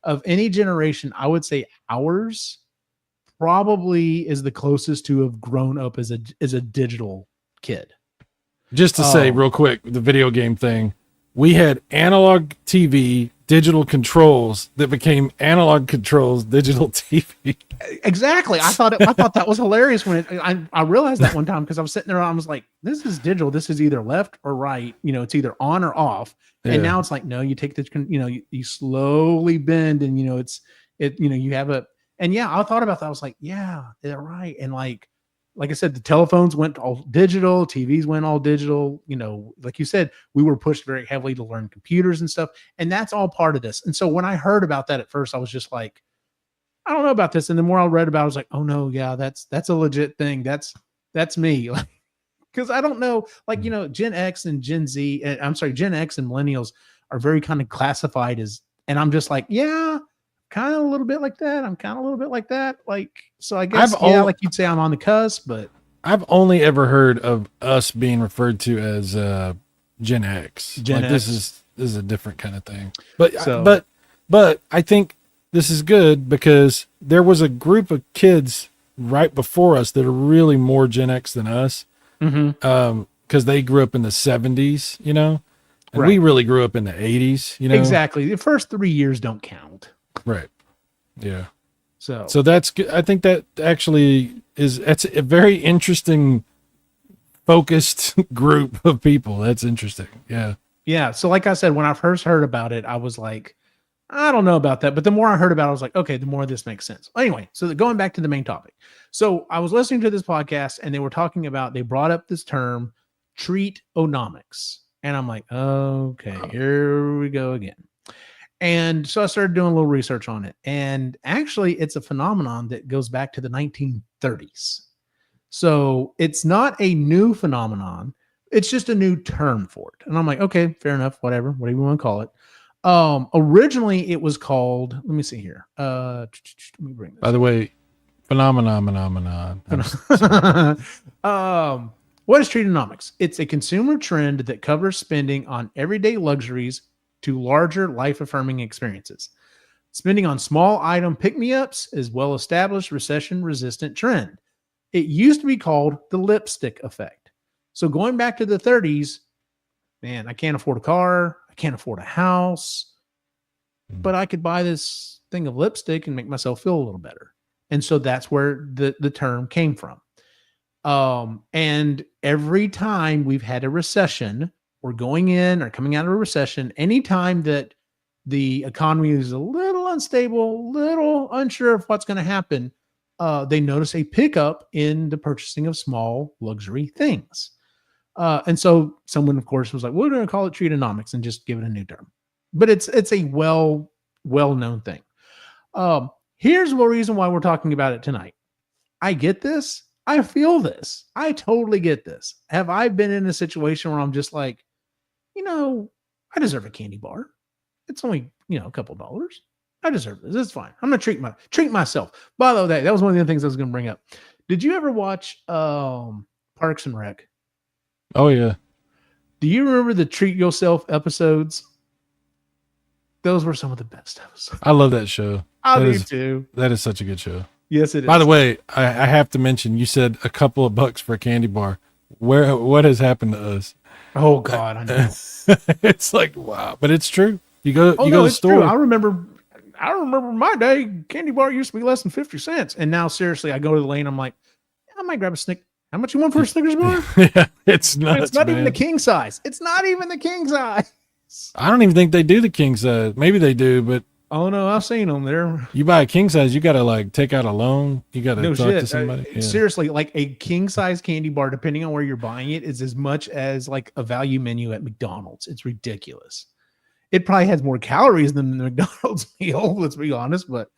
S1: Of any generation, I would say ours probably is the closest to have grown up as a digital kid.
S2: Just to say real quick, the video game thing, we had analog TV, digital controls that became analog controls, digital TV.
S1: Exactly. I thought that was hilarious when I realized that one time because I was sitting there. I was like, "This is digital. This is either left or right. It's either on or off."
S2: Yeah.
S1: And now it's like, no, you take the, you slowly bend, and you have a. And yeah, I thought about that. I was like, yeah, they're right. And like I said, the telephones went all digital, TVs went all digital. Like you said, we were pushed very heavily to learn computers and stuff, and that's all part of this. And so when I heard about that at first, I was just like, I don't know about this. And the more I read about it, I was like, oh no, yeah, that's a legit thing. That's me. Like, because I don't know, like, Gen X and Gen Z, Gen X and millennials are very kind of classified as, and I'm just like, yeah, kind of a little bit like that. I'm kind of a little bit like that. Like, so I guess, like you'd say I'm on the cusp, but
S2: I've only ever heard of us being referred to as Gen X. This is a different kind of thing. But I think this is good because there was a group of kids right before us that are really more Gen X than us.
S1: Mm-hmm.
S2: Because they grew up in the 70s, and
S1: right.
S2: We really grew up in the 80s,
S1: Exactly. The first 3 years don't count.
S2: Right. Yeah.
S1: So
S2: that's good. I think that actually that's a very interesting focused group of people. That's interesting. Yeah.
S1: Yeah. So like I said, when I first heard about it, I was like, I don't know about that. But the more I heard about it, I was like, okay, the more this makes sense. Anyway, so going back to the main topic. So I was listening to this podcast and they brought up this term, Treatonomics. And I'm like, okay, here we go again. And so I started doing a little research on it. And actually, it's a phenomenon that goes back to the 1930s. So it's not a new phenomenon. It's just a new term for it. And I'm like, okay, fair enough, whatever you want to call it. Originally, it was called, let me see here. Let me bring this.
S2: By the way, phenomenon.
S1: What is Treatonomics? It's a consumer trend that covers spending on everyday luxuries to larger life-affirming experiences. Spending on small item pick-me-ups is well-established recession-resistant trend. It used to be called the lipstick effect. So going back to the 30s, man, I can't afford a car. I can't afford a house, but I could buy this thing of lipstick and make myself feel a little better. And so that's where the term came from. And every time we've had a recession, we're going in or coming out of a recession, anytime that the economy is a little unstable, little unsure of what's going to happen, they notice a pickup in the purchasing of small luxury things. And so someone, of course, was like, we're going to call it Treatonomics and just give it a new term. But it's a well-known thing. Here's the reason why we're talking about it tonight. I get this. I feel this. I totally get this. Have I been in a situation where I'm just like, I deserve a candy bar. It's only, a couple dollars. I deserve this. It's fine. I'm going to treat myself. By the way, that was one of the things I was going to bring up. Did you ever watch Parks and Rec?
S2: Oh, yeah.
S1: Do you remember the Treat Yourself episodes? Those were some of the best episodes.
S2: I love that show.
S1: I do too.
S2: That is such a good show.
S1: Yes, it is.
S2: By the way, I have to mention, you said a couple of bucks for a candy bar. What has happened to us?
S1: Oh God, I know.
S2: It's like, wow, but it's true. You go to the store.
S1: True. I remember my day, candy bar used to be less than 50 cents. And now seriously, I go to the lane, I'm like, I might grab a Snick. How much you want for a Snickers bar?
S2: Yeah, it's nuts,
S1: it's not even the king size. It's not even the king size.
S2: I don't even think they do the king size. Maybe they do, but
S1: oh no, I've seen them there.
S2: You buy a king size, you got to like take out a loan. You got to talk to somebody.
S1: Seriously, like a king size candy bar, depending on where you're buying it, is as much as like a value menu at McDonald's. It's ridiculous. It probably has more calories than the McDonald's meal. Let's be honest. But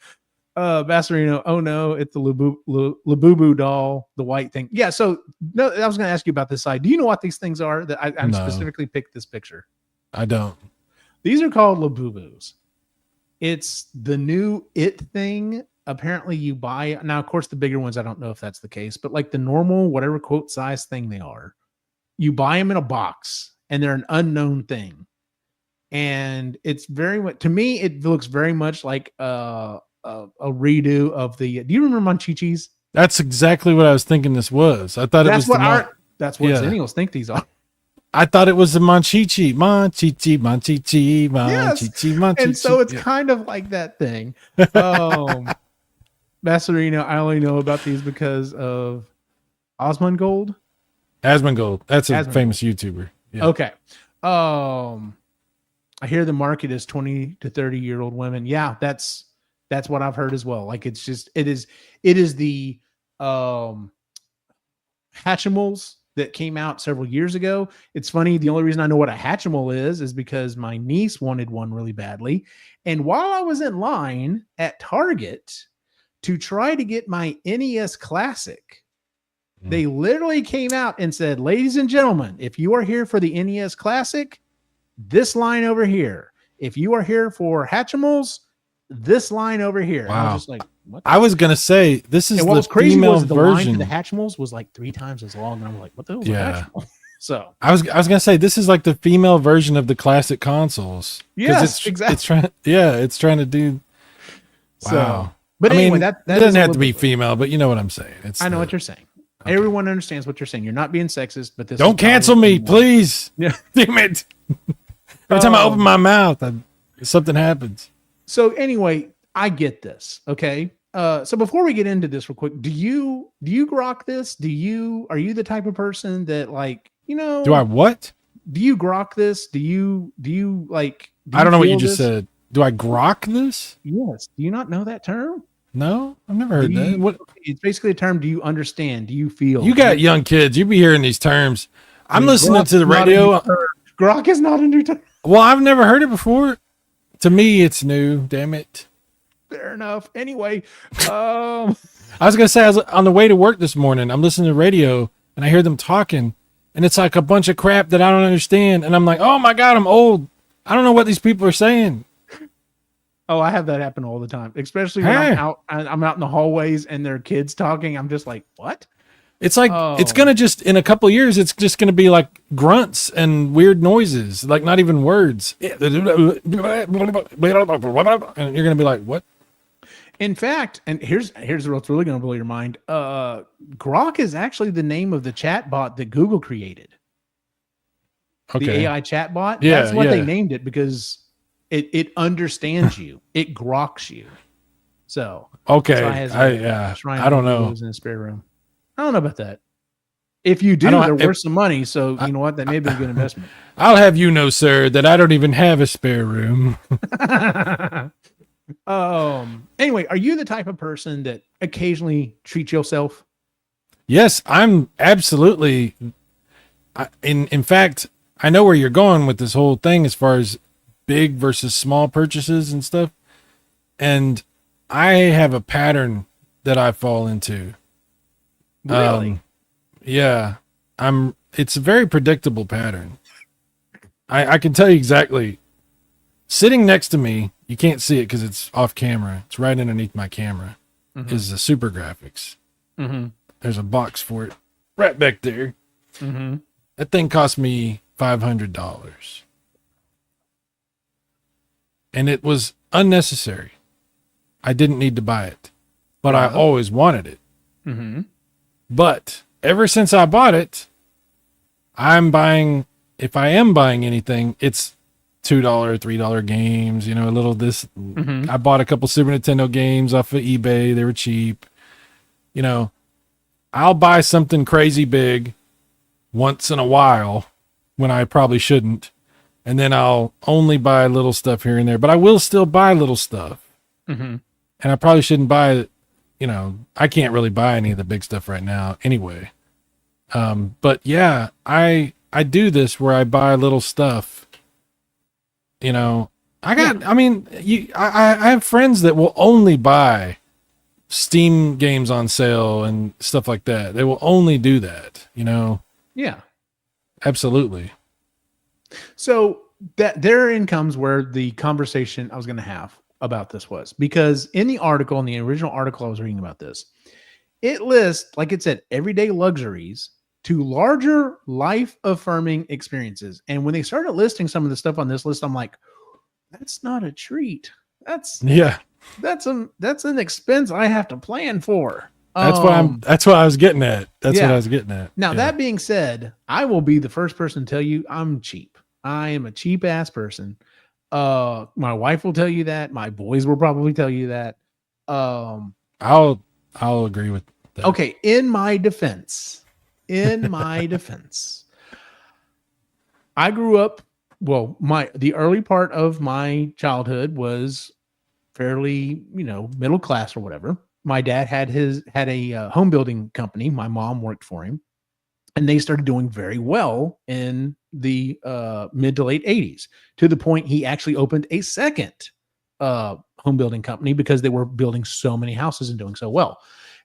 S1: Bastarino, oh no, it's the Labubu doll, the white thing. Yeah. So no, I was going to ask you about this side. Do you know what these things are? That I specifically picked this picture.
S2: I don't.
S1: These are called Labubus. It's the new it thing. Apparently, you buy now. Of course, the bigger ones, I don't know if that's the case, but like the normal, whatever quote size thing they are, you buy them in a box, and they're an unknown thing. And it's very much, to me, it looks very much like a redo of the. Do you remember Monchichis?
S2: That's exactly what I was thinking this was. I thought
S1: That's
S2: it was
S1: what that's what
S2: yeah.
S1: Xenials think these are.
S2: I thought it was the Monchichi. Monchichi, Monchichi, Monchichi, Monchichi.
S1: And so it's kind of like that thing. Masserino, I only know about these because of Osmongold.
S2: Asmongold. That's a
S1: Asmongold.
S2: famous YouTuber. Yeah.
S1: Okay. I hear the market is 20 to 30-year-old women. Yeah, that's what I've heard as well. Like it's just it is the Hatchimals that came out several years ago. It's funny. The only reason I know what a Hatchimal is because my niece wanted one really badly. And while I was in line at Target to try to get my NES Classic, they literally came out and said, ladies and gentlemen, if you are here for the NES Classic, this line over here. If you are here for Hatchimals, this line over here.
S2: Wow.
S1: And I was just like, what?
S2: I was going to say, this is
S1: and what
S2: the
S1: was crazy
S2: female
S1: was the
S2: version.
S1: line for the Hatchimals was like 3 times as long. And I'm like, what the hell is a Hatchimal? So
S2: I was going to say, this is like the female version of the classic consoles.
S1: Yes, exactly.
S2: It's trying to do. Wow.
S1: So, but anyway, that
S2: doesn't have to be female, but you know what I'm saying.
S1: I know what you're saying. Okay. Everyone understands what you're saying. You're not being sexist, but this
S2: don't cancel me, please.
S1: Yeah.
S2: Damn it. Every time I open my mouth, something happens.
S1: So anyway, I get this. Okay. So before we get into this real quick, do you grok this? Are you the type of person that like,
S2: do I what?
S1: Do you grok this? Do you like,
S2: I don't know what you just said. Do I grok this?
S1: Yes. Do you not know that term?
S2: No, I've never heard that. What?
S1: It's basically a term. Do you understand? Do you feel?
S2: You got young kids. You be hearing these terms. I'm listening to the radio.
S1: Grok is not a new term.
S2: Well, I've never heard it before. To me, it's new. Damn it.
S1: Fair enough. Anyway,
S2: I was gonna say, I was on the way to work this morning. I'm listening to the radio and I hear them talking, and it's like a bunch of crap that I don't understand. And I'm like, oh my god, I'm old. I don't know what these people are saying.
S1: Oh, I have that happen all the time, especially when I'm out in the hallways and there are kids talking. I'm just like, what?
S2: It's like, it's going to just, in a couple of years, it's just going to be like grunts and weird noises, like not even words. And you're going to be like, what?
S1: In fact, and here's what's really going to blow your mind. Grok is actually the name of the chat bot that Google created. Okay. The AI chat bot.
S2: Yeah,
S1: that's what they named it because it understands you. It groks you. So
S2: okay, I don't know.
S1: In the spare room. I don't know about that. If you do, they're worth some money. So you know what? That may have been a good investment.
S2: I'll have you know, sir, that I don't even have a spare room.
S1: Anyway, are you the type of person that occasionally treats yourself?
S2: Yes, I'm absolutely. In fact, I know where you're going with this whole thing as far as big versus small purchases and stuff. And I have a pattern that I fall into.
S1: Really?
S2: Yeah. It's a very predictable pattern. I can tell you exactly. Sitting next to me, you can't see it because it's off camera. It's right underneath my camera. Mm-hmm. Is the Super Graphics. Mm-hmm. There's a box for it right back there. Mm-hmm. That thing cost me $500. And it was unnecessary. I didn't need to buy it, but I always wanted it. Mm-hmm. But ever since I bought it, if I am buying anything, it's $2, $3 games, a little this. Mm-hmm. I bought a couple Super Nintendo games off of eBay. They were cheap. I'll buy something crazy big once in a while when I probably shouldn't. And then I'll only buy little stuff here and there, but I will still buy little stuff. Mm-hmm. And I probably shouldn't buy, I can't really buy any of the big stuff right now anyway. But yeah, I do this where I buy little stuff, I have friends that will only buy Steam games on sale and stuff like that. They will only do that,
S1: Yeah.
S2: Absolutely.
S1: So that therein comes where the conversation I was going to have about this was, because in the article, in the original article I was reading about this, it lists, like it said, everyday luxuries to larger life affirming experiences. And when they started listing some of the stuff on this list, I'm like, that's not a treat. That's
S2: Yeah.
S1: that's an expense I have to plan for.
S2: That's what I was getting at. That's what
S1: Yeah.
S2: I was getting at.
S1: Now,
S2: Yeah.
S1: that being said, I will be the first person to tell you I'm cheap. I am a cheap ass person. My wife will tell you that. My boys will probably tell you that.
S2: I'll agree with that.
S1: Okay, in my defense, I grew up, well, the early part of my childhood was fairly, middle class or whatever. My dad had a home building company. My mom worked for him, and they started doing very well in the mid to late 80s, to the point he actually opened a second home building company because they were building so many houses and doing so well.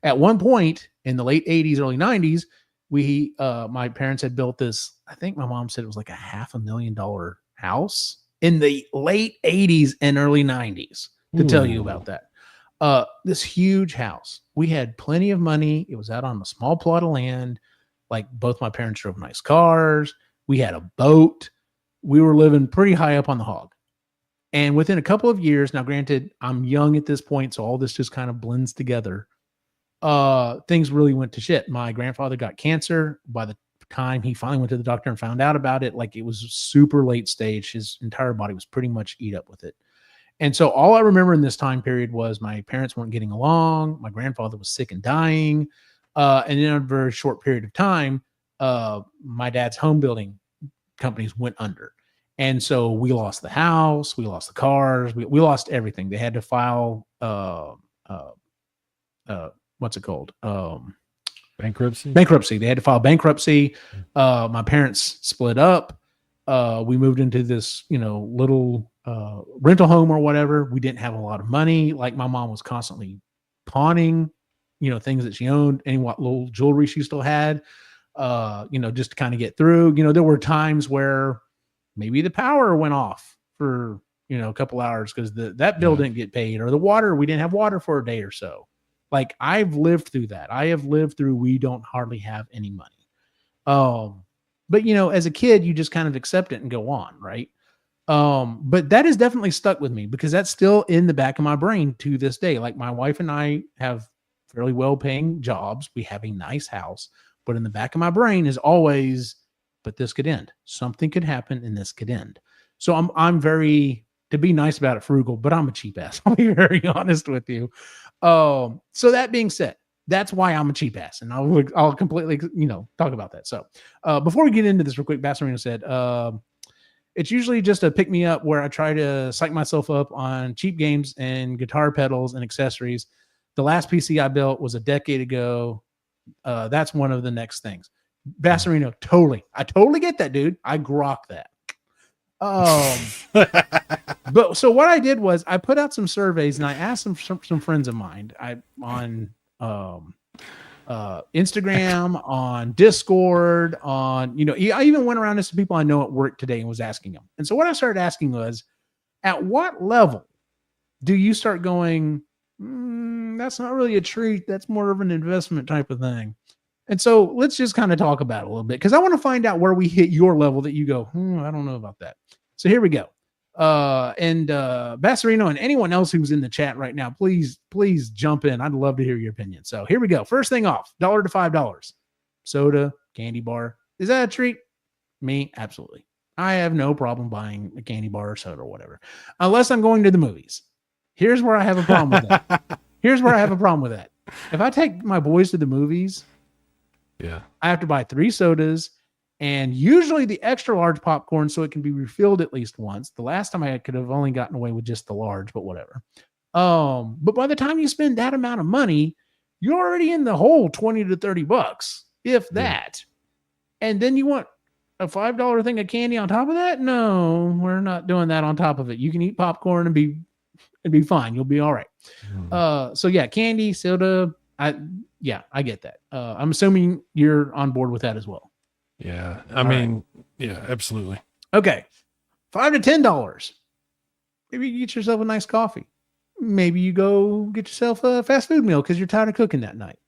S1: At one point in the late 80s, early 90s, my parents had built this, I think my mom said it was like a $500,000 house in the late 80s and early 90s, to tell you about that. This huge house. We had plenty of money. It was out on a small plot of land. Like, both my parents drove nice cars. We had a boat. We were living pretty high up on the hog. And within a couple of years, now granted, I'm young at this point, so all this just kind of blends together. Things really went to shit. My grandfather got cancer. By the time he finally went to the doctor and found out about it, like, it was super late stage. His entire body was pretty much eat up with it. And so all I remember in this time period was my parents weren't getting along. My grandfather was sick and dying. And in a very short period of time, my dad's home building companies went under. And so we lost the house, we lost the cars, we lost everything. They had to file, what's it called?
S2: Bankruptcy.
S1: They had to file bankruptcy. My parents split up. We moved into this, little rental home or whatever. We didn't have a lot of money. Like, my mom was constantly pawning, things that she owned, any what little jewelry she still had, just to kind of get through. There were times where maybe the power went off for, a couple hours because that bill didn't get paid, or the water, we didn't have water for a day or so. Like, I've lived through that. I have lived through, we don't hardly have any money. But as a kid, you just kind of accept it and go on, right? But that has definitely stuck with me because that's still in the back of my brain to this day. Like, my wife and I have fairly well-paying jobs. We have a nice house, but in the back of my brain is always, but this could end. Something could happen and this could end. So I'm very, to be nice about it, frugal, but I'm a cheap ass. I'll be very honest with you. So that being said, that's why I'm a cheap ass, and I'll completely, talk about that. So, before we get into this real quick, Basserino said, it's usually just a pick me up where I try to psych myself up on cheap games and guitar pedals and accessories. The last PC I built was a decade ago. That's one of the next things. Basserino, totally. I totally get that, dude. I grok that. But so what I did was I put out some surveys and I asked some friends of mine on Instagram, on Discord, on, I even went around to some people I know at work today and was asking them. And so what I started asking was, at what level do you start going, that's not really a treat, that's more of an investment type of thing? And so let's just kind of talk about it a little bit, because I want to find out where we hit your level that you go, I don't know about that. So here we go. And Basserino and anyone else who's in the chat right now, please jump in. I'd love to hear your opinion. So here we go. First thing off, $1 to $5. Soda, candy bar. Is that a treat? Me, absolutely. I have no problem buying a candy bar or soda or whatever, unless I'm going to the movies. Here's where I have a problem with that. If I take my boys to the movies, I have to buy 3 sodas and usually the extra large popcorn so it can be refilled at least once. The last time I could have only gotten away with just the large, but whatever. But by the time you spend that amount of money, you're already in the whole $20 to $30, if that. And then you want a $5 thing of candy on top of that? No, we're not doing that on top of it. You can eat popcorn and be fine. You'll be all right. So yeah, candy, soda. I get that. I'm assuming you're on board with that as well.
S2: Yeah. I mean, yeah, absolutely.
S1: Okay. $5 to $10. Maybe you get yourself a nice coffee. Maybe you go get yourself a fast food meal because you're tired of cooking that night.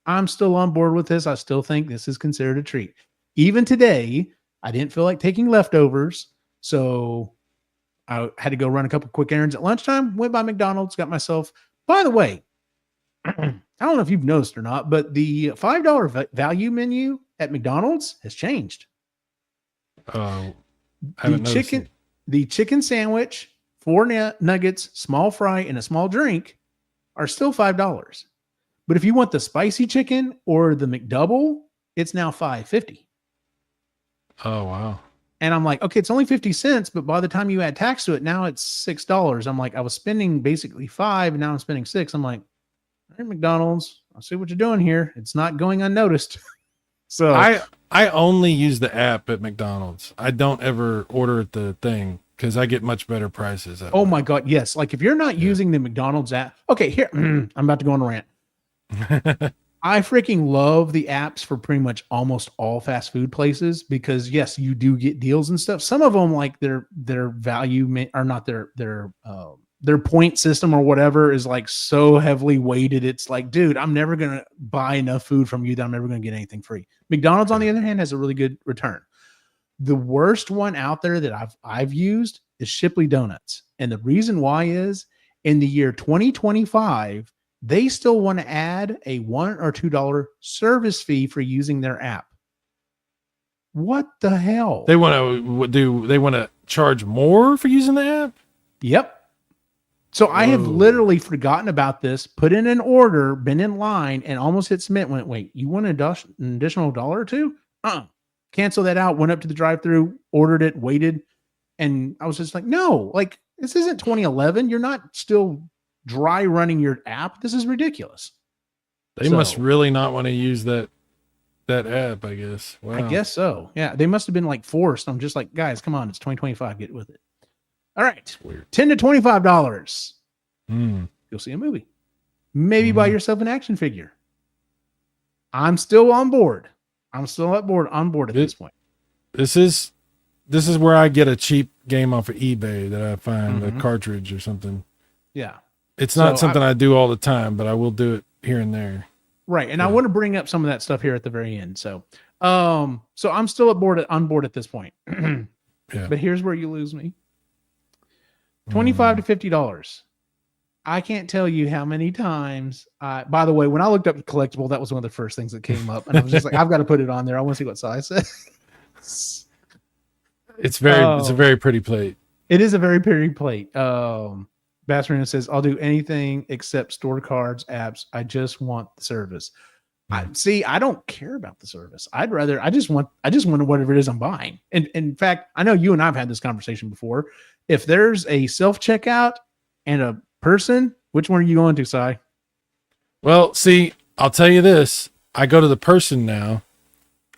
S1: I'm still on board with this. I still think this is considered a treat. Even today, I didn't feel like taking leftovers. So I had to go run a couple quick errands at lunchtime, went by McDonald's, got myself, by the way, I don't know if you've noticed or not, but the $5 value menu at McDonald's has changed.
S2: I haven't noticed it.
S1: The chicken sandwich, 4 nuggets, small fry, and a small drink are still $5. But if you want the spicy chicken or the McDouble, it's now $5.50.
S2: Oh, wow.
S1: And I'm like, okay, it's only 50 cents, but by the time you add tax to it, now it's $6. I'm like, I was spending basically $5, and now I'm spending $6. I'm like, all right, McDonald's, I see what you're doing here. It's not going unnoticed. So
S2: I only use the app at McDonald's. I don't ever order at the thing because I get much better prices.
S1: Oh my God, yes. Like if you're not using the McDonald's app, okay, here, I'm about to go on a rant. I freaking love the apps for pretty much almost all fast food places because yes, you do get deals and stuff. Some of them, like their value are not their point system or whatever is like so heavily weighted. It's like, dude, I'm never gonna buy enough food from you that I'm never gonna get anything free. McDonald's, on the other hand, has a really good return. The worst one out there that I've used is Shipley Donuts, and the reason why is in the year 2025. They still want to add a $1 or $2 service fee for using their app. What the hell?
S2: They want to charge more for using the app?
S1: Yep. So I have literally forgotten about this, put in an order, been in line, and almost hit submit. Wait, you want an additional $1 or $2? Cancel that out. Went up to the drive-thru, ordered it, waited, and I was just like, no, like this isn't 2011. You're not still dry running your app. This is ridiculous.
S2: They must really not want to use that app, I guess. Wow.
S1: I guess so. Yeah, they must have been like forced. I'm just like, guys, come on, it's 2025. Get with it. All right, weird. $10 to $25. You'll see a movie. Maybe buy yourself an action figure. I'm still on board. I'm still on board at this point.
S2: This is where I get a cheap game off of eBay that I find a cartridge or something.
S1: Yeah.
S2: It's not something I do all the time, but I will do it here and there.
S1: Right. And I want to bring up some of that stuff here at the very end. So I'm still on board at this point.
S2: Yeah.
S1: But here's where you lose me. $25 to $50. I can't tell you how many times by the way, when I looked up the collectible, that was one of the first things that came up. And I was just like, I've got to put it on there. I want to see what size it is.
S2: It's a very pretty plate.
S1: It is a very pretty plate. Bassarino says, I'll do anything except store cards, apps. I just want the service. I don't care about the service. I just want whatever it is I'm buying. And in fact, I know you and I've had this conversation before. If there's a self-checkout and a person, which one are you going to, Si?
S2: Well, see, I'll tell you this. I go to the person now.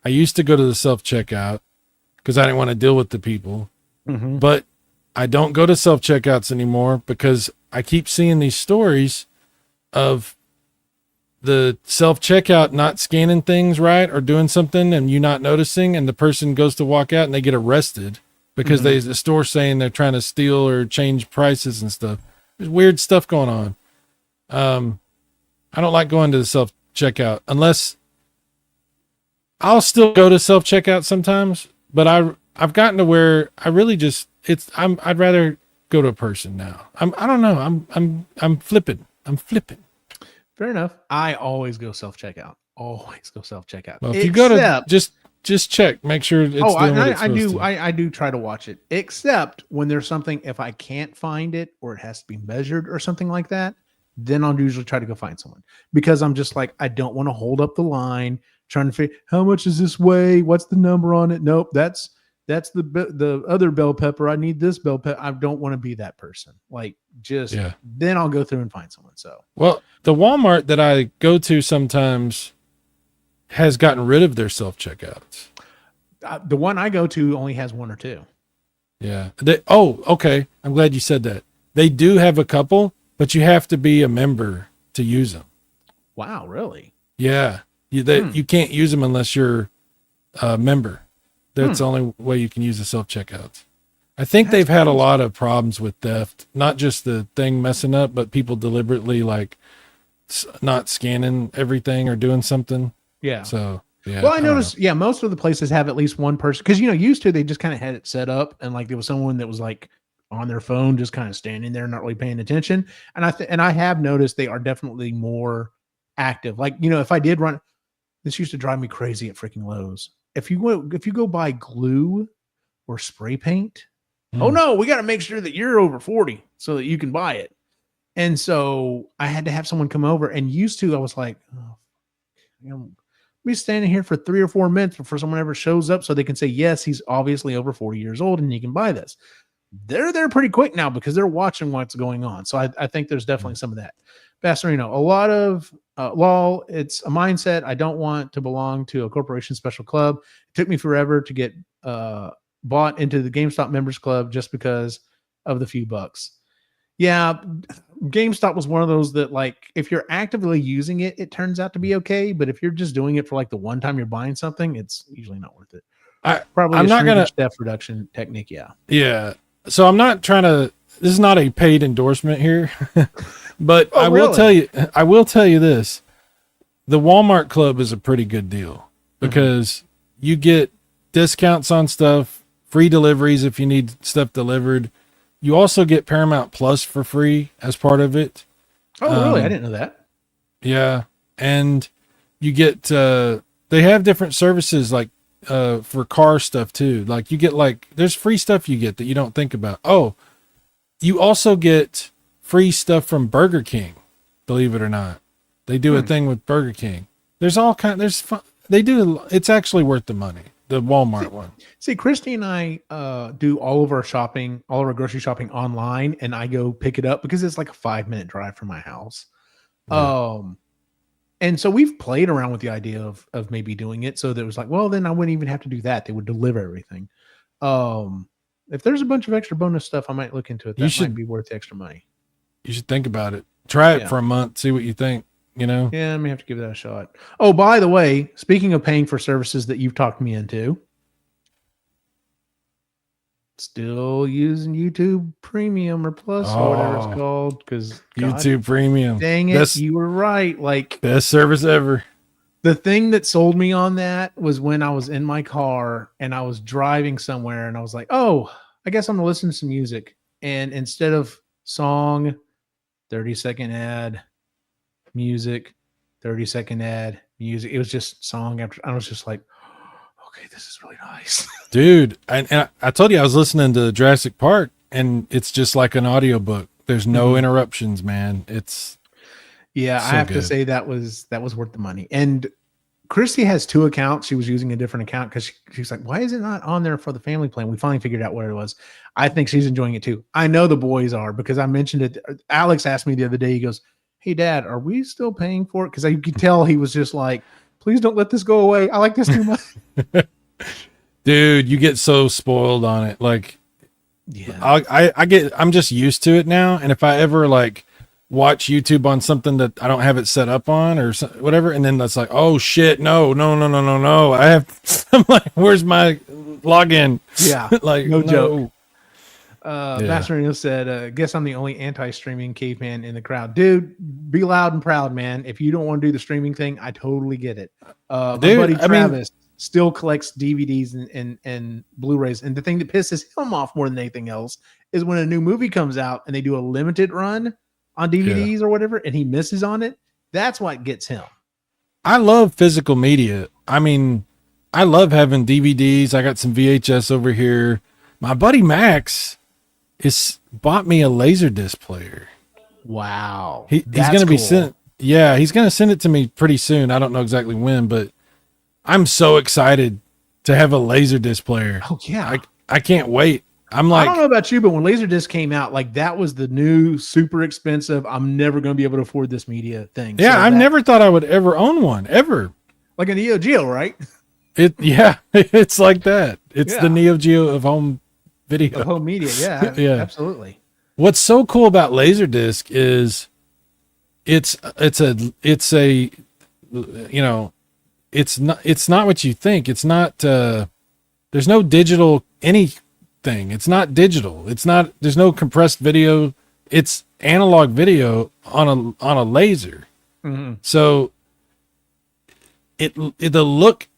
S2: I used to go to the self-checkout because I didn't want to deal with the people. But I don't go to self-checkouts anymore because I keep seeing these stories of the self-checkout not scanning things right or doing something and you not noticing, and the person goes to walk out and they get arrested because the store saying they're trying to steal or change prices and stuff. There's weird stuff going on. I don't like going to the self-checkout unless I'll still go to self-checkout sometimes, but I've gotten to where I really just I'd rather go to a person now. I don't know. I'm flipping.
S1: Fair enough. I always go self-checkout. Well,
S2: if you go to just check, make sure it's
S1: I do try to watch it. Except when there's something, if I can't find it or it has to be measured or something like that, then I'll usually try to go find someone because I'm just like, I don't want to hold up the line trying to figure how much does this weigh? What's the number on it? Nope. That's the other bell pepper. I need this bell pepper. I don't want to be that person. Like then I'll go through and find someone. So,
S2: well, the Walmart that I go to sometimes has gotten rid of their self-checkouts.
S1: The one I go to only has one or two.
S2: Yeah. Okay. I'm glad you said that. They do have a couple, but you have to be a member to use them.
S1: Wow. Really?
S2: Yeah. You can't use them unless you're a member. That's the only way you can use the self-checkouts. I think
S1: That's
S2: they've had a
S1: crazy.
S2: lot of problems with theft, not just the thing messing up, but people deliberately like not scanning everything or doing something.
S1: Yeah.
S2: So yeah,
S1: Well, I
S2: I don't know.
S1: noticed, yeah, most of the places have at least one person because used to they just kind of had it set up and like there was someone that was like on their phone, just kind of standing there, not really paying attention. And I have noticed they are definitely more active. Like if I did run, this used to drive me crazy at freaking Lowe's. If you go buy glue or spray paint, oh
S2: Hmm.
S1: no, we got to make sure that you're over 40 so that you can buy it. And so I had to have someone come over. And used to, I was like, oh, be standing here for 3 or 4 minutes before someone ever shows up so they can say, yes, he's obviously over 40 years old and he can buy this. They're there pretty quick now because they're watching what's going on. So I think there's definitely some of that. Pastorino, a lot of lol, it's a mindset. I don't want to belong to a corporation special club. It took me forever to get bought into the GameStop members club just because of the few bucks. Yeah, GameStop was one of those that, like, if you're actively using it, it turns out to be okay. But if you're just doing it for like the one time you're buying something, it's usually not worth it.
S2: I
S1: Probably
S2: I'm
S1: a
S2: not gonna.
S1: shrinkage theft reduction technique. Yeah.
S2: Yeah. So I'm not trying to. This is not a paid endorsement here, but
S1: Oh,
S2: I will
S1: really?
S2: tell you. I will tell you this: the Walmart Club is a pretty good deal because you get discounts on stuff, free deliveries if you need stuff delivered. You also get Paramount Plus for free as part of it.
S1: Oh, really? I didn't know that.
S2: Yeah, and you get they have different services like for car stuff too. Like you get like there's free stuff you get that you don't think about. Oh, you also get free stuff from Burger King. Believe it or not, they do a thing with Burger King. There's all kind. There's fun. They do. It's actually worth the money. The Walmart one.
S1: See, Christy and I do all of our shopping, all of our grocery shopping online, and I go pick it up because it's like a 5-minute drive from my house.
S2: Yeah.
S1: And so we've played around with the idea of maybe doing it. So there was like, well, then I wouldn't even have to do that. They would deliver everything. If there's a bunch of extra bonus stuff, I might look into it.
S2: You
S1: That
S2: should
S1: might be worth the extra money.
S2: you should think about it. Try it
S1: Yeah.
S2: for a month. See what you think. You know.
S1: Yeah, I may have to give that a shot. Oh, by the way, speaking of paying for services that you've talked me into, still using YouTube Premium or Plus or whatever it's called. Because
S2: YouTube Premium.
S1: dang it, you were right. Like,
S2: Best service ever.
S1: the thing that sold me on that was when I was in my car and I was driving somewhere and I was like, oh, I guess I'm going to listen to some music. And instead of song, 30-second ad, music, 30-second ad, music, it was just song after. I was just like, okay, this is really nice.
S2: Dude, and I told you I was listening to Jurassic Park and it's just like an audiobook. There's no interruptions, man. It's
S1: Yeah,
S2: so
S1: I have
S2: good.
S1: to say that was worth the money. And Christy has 2 accounts. She was using a different account because she's like, why is it not on there for the family plan? We finally figured out what it was. I think she's enjoying it too. I know the boys are because I mentioned it. Alex asked me the other day, he goes, hey, Dad, are we still paying for it? Because you could tell he was just like, please don't let this go away. I like this too much.
S2: Dude, you get so spoiled on it. Like,
S1: Yeah.
S2: I'm just used to it now. And if I ever like watch YouTube on something that I don't have it set up on or whatever, and then that's like, oh shit, no. I'm like, where's my login?
S1: Yeah.
S2: Like,
S1: No joke.
S2: Yeah.
S1: Master Neil said, guess I'm the only anti-streaming caveman in the crowd. Dude, be loud and proud, man. If you don't want to do the streaming thing, I totally get it. My
S2: Dude,
S1: buddy
S2: I mean-
S1: Travis still collects DVDs and Blu-rays. And the thing that pisses him off more than anything else is when a new movie comes out and they do a limited run on DVDs or whatever, and he misses on it. That's what gets him.
S2: I love physical media. I mean, I love having DVDs. I got some VHS over here. My buddy Max bought me a Laserdisc player.
S1: Wow.
S2: He's
S1: That's
S2: going to be
S1: cool.
S2: sent. Yeah, he's going to send it to me pretty soon. I don't know exactly when, but I'm so excited to have a Laserdisc player.
S1: Oh, yeah.
S2: I can't wait. I'm
S1: I
S2: like,
S1: don't know about you, but when Laserdisc came out, like that was the new super expensive, I'm never going to be able to afford this media thing.
S2: yeah,
S1: So
S2: I've never thought I would ever own one ever.
S1: like a Neo Geo, right?
S2: It's like that. It's
S1: Yeah.
S2: the Neo Geo of home video.
S1: Of home media. Yeah,
S2: Yeah.
S1: absolutely.
S2: What's so cool about Laserdisc is it's a you know, it's not what you think. It's not there's no digital thing. It's not digital. There's no compressed video. It's analog video on a laser.
S1: Mm-hmm.
S2: So the look,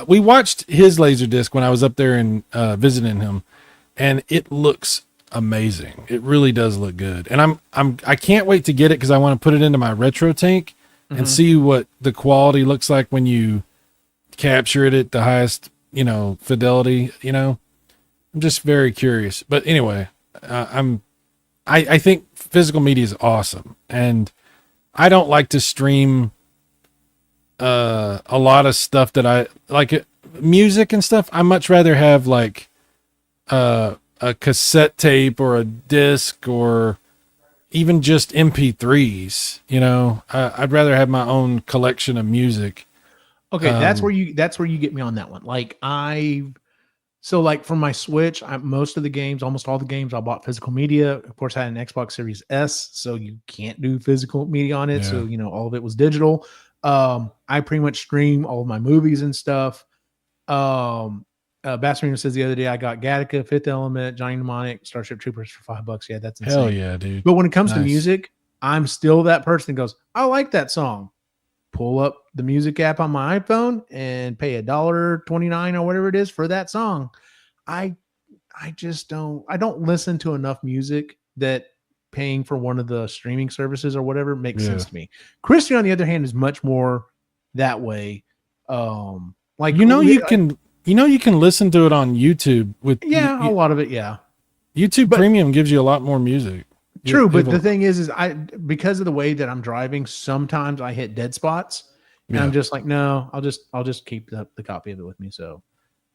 S2: we watched his laser disc when I was up there and visiting him, and it looks amazing. It really does look good. And I can't wait to get it because I want to put it into my retro tank and see what the quality looks like when you capture it at the highest, fidelity, I'm just very curious. But anyway, I think physical media is awesome, and I don't like to stream a lot of stuff that I like, music and stuff. I much rather have like a cassette tape or a disc or even just MP3s. I'd rather have my own collection of music.
S1: Okay, that's where you get me on that one. Like so like for my Switch, most of the games, almost all the games, I bought physical media. Of course, I had an Xbox Series S, so you can't do physical media on it. Yeah. So all of it was digital. I pretty much stream all of my movies and stuff. Bassarino says the other day I got Gattaca, Fifth Element, Johnny Mnemonic, Starship Troopers for $5. Yeah, that's insane.
S2: Hell yeah, dude.
S1: But when it comes to music, I'm still that person that goes, I like that song. Pull up the music app on my iPhone and pay $1.29 or whatever it is for that song. I don't listen to enough music that paying for one of the streaming services or whatever makes sense to me. Christian, on the other hand, is much more that way. Like you can listen to it on YouTube with a lot of it. Yeah.
S2: YouTube Premium gives you a lot more music.
S1: True, but the thing is because of the way that I'm driving, sometimes I hit dead spots, and I'm just like, no, I'll just keep the copy of it with me. So,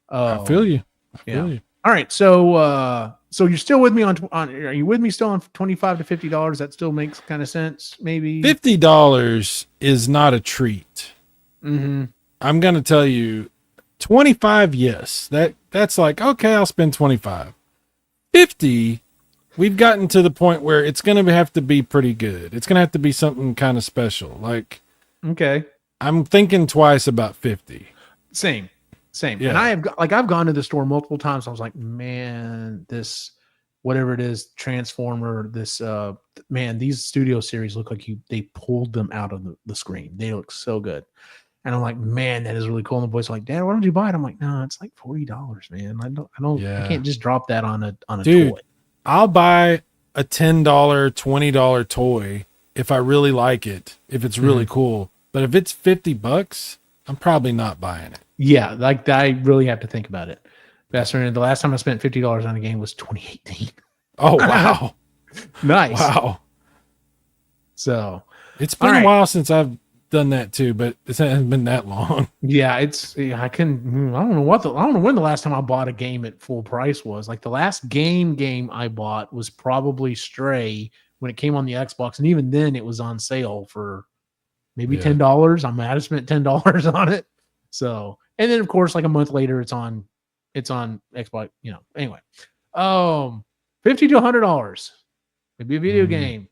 S2: I feel you. You.
S1: All right, so you're still with me on? Are you with me still on $25 to $50? That still makes kind of sense. Maybe
S2: $50 is not a treat.
S1: Mm-hmm.
S2: I'm gonna tell you, 25. Yes, that's like okay. I'll spend 25. 50. We've gotten to the point where it's going to have to be pretty good. It's going to have to be something kind of special. Like,
S1: okay,
S2: I'm thinking twice about 50.
S1: Same.
S2: Yeah.
S1: And I've gone to the store multiple times. I was like, man, this, whatever it is, Transformer, this, man, these studio series look like they pulled them out of the screen. They look so good. And I'm like, man, that is really cool. And the boys are like, Dad, why don't you buy it? I'm like, no, it's like $40, man. I can't just drop that on a toy.
S2: I'll buy a $10, $20 toy if I really like it, if it's really cool. But if it's $50, I'm probably not buying it.
S1: Yeah, like I really have to think about it. The last time I spent $50 on a game was 2018.
S2: Oh, wow.
S1: Nice.
S2: Wow.
S1: So
S2: it's been a while since I've done that too, but it hasn't been that long.
S1: Yeah, I don't know when the last time I bought a game at full price was. Like the last game I bought was probably Stray when it came on the Xbox, and even then it was on sale for maybe $10. I might have spent $10 on it. So, and then of course like a month later it's on Xbox, Anyway. $50 to $100. Maybe a video game,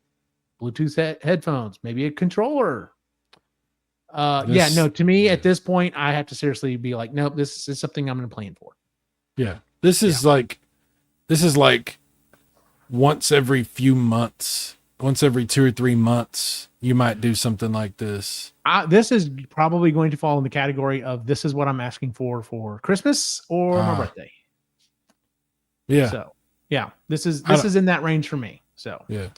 S1: Bluetooth headphones, maybe a controller. To me at this point, I have to seriously be like, nope, this is something I'm going to plan for.
S2: Yeah. This is like once every few months, once every 2 or 3 months, you might do something like this.
S1: This is probably going to fall in the category of this is what I'm asking for Christmas or my birthday.
S2: Yeah.
S1: So yeah, this is in that range for me. So
S2: yeah.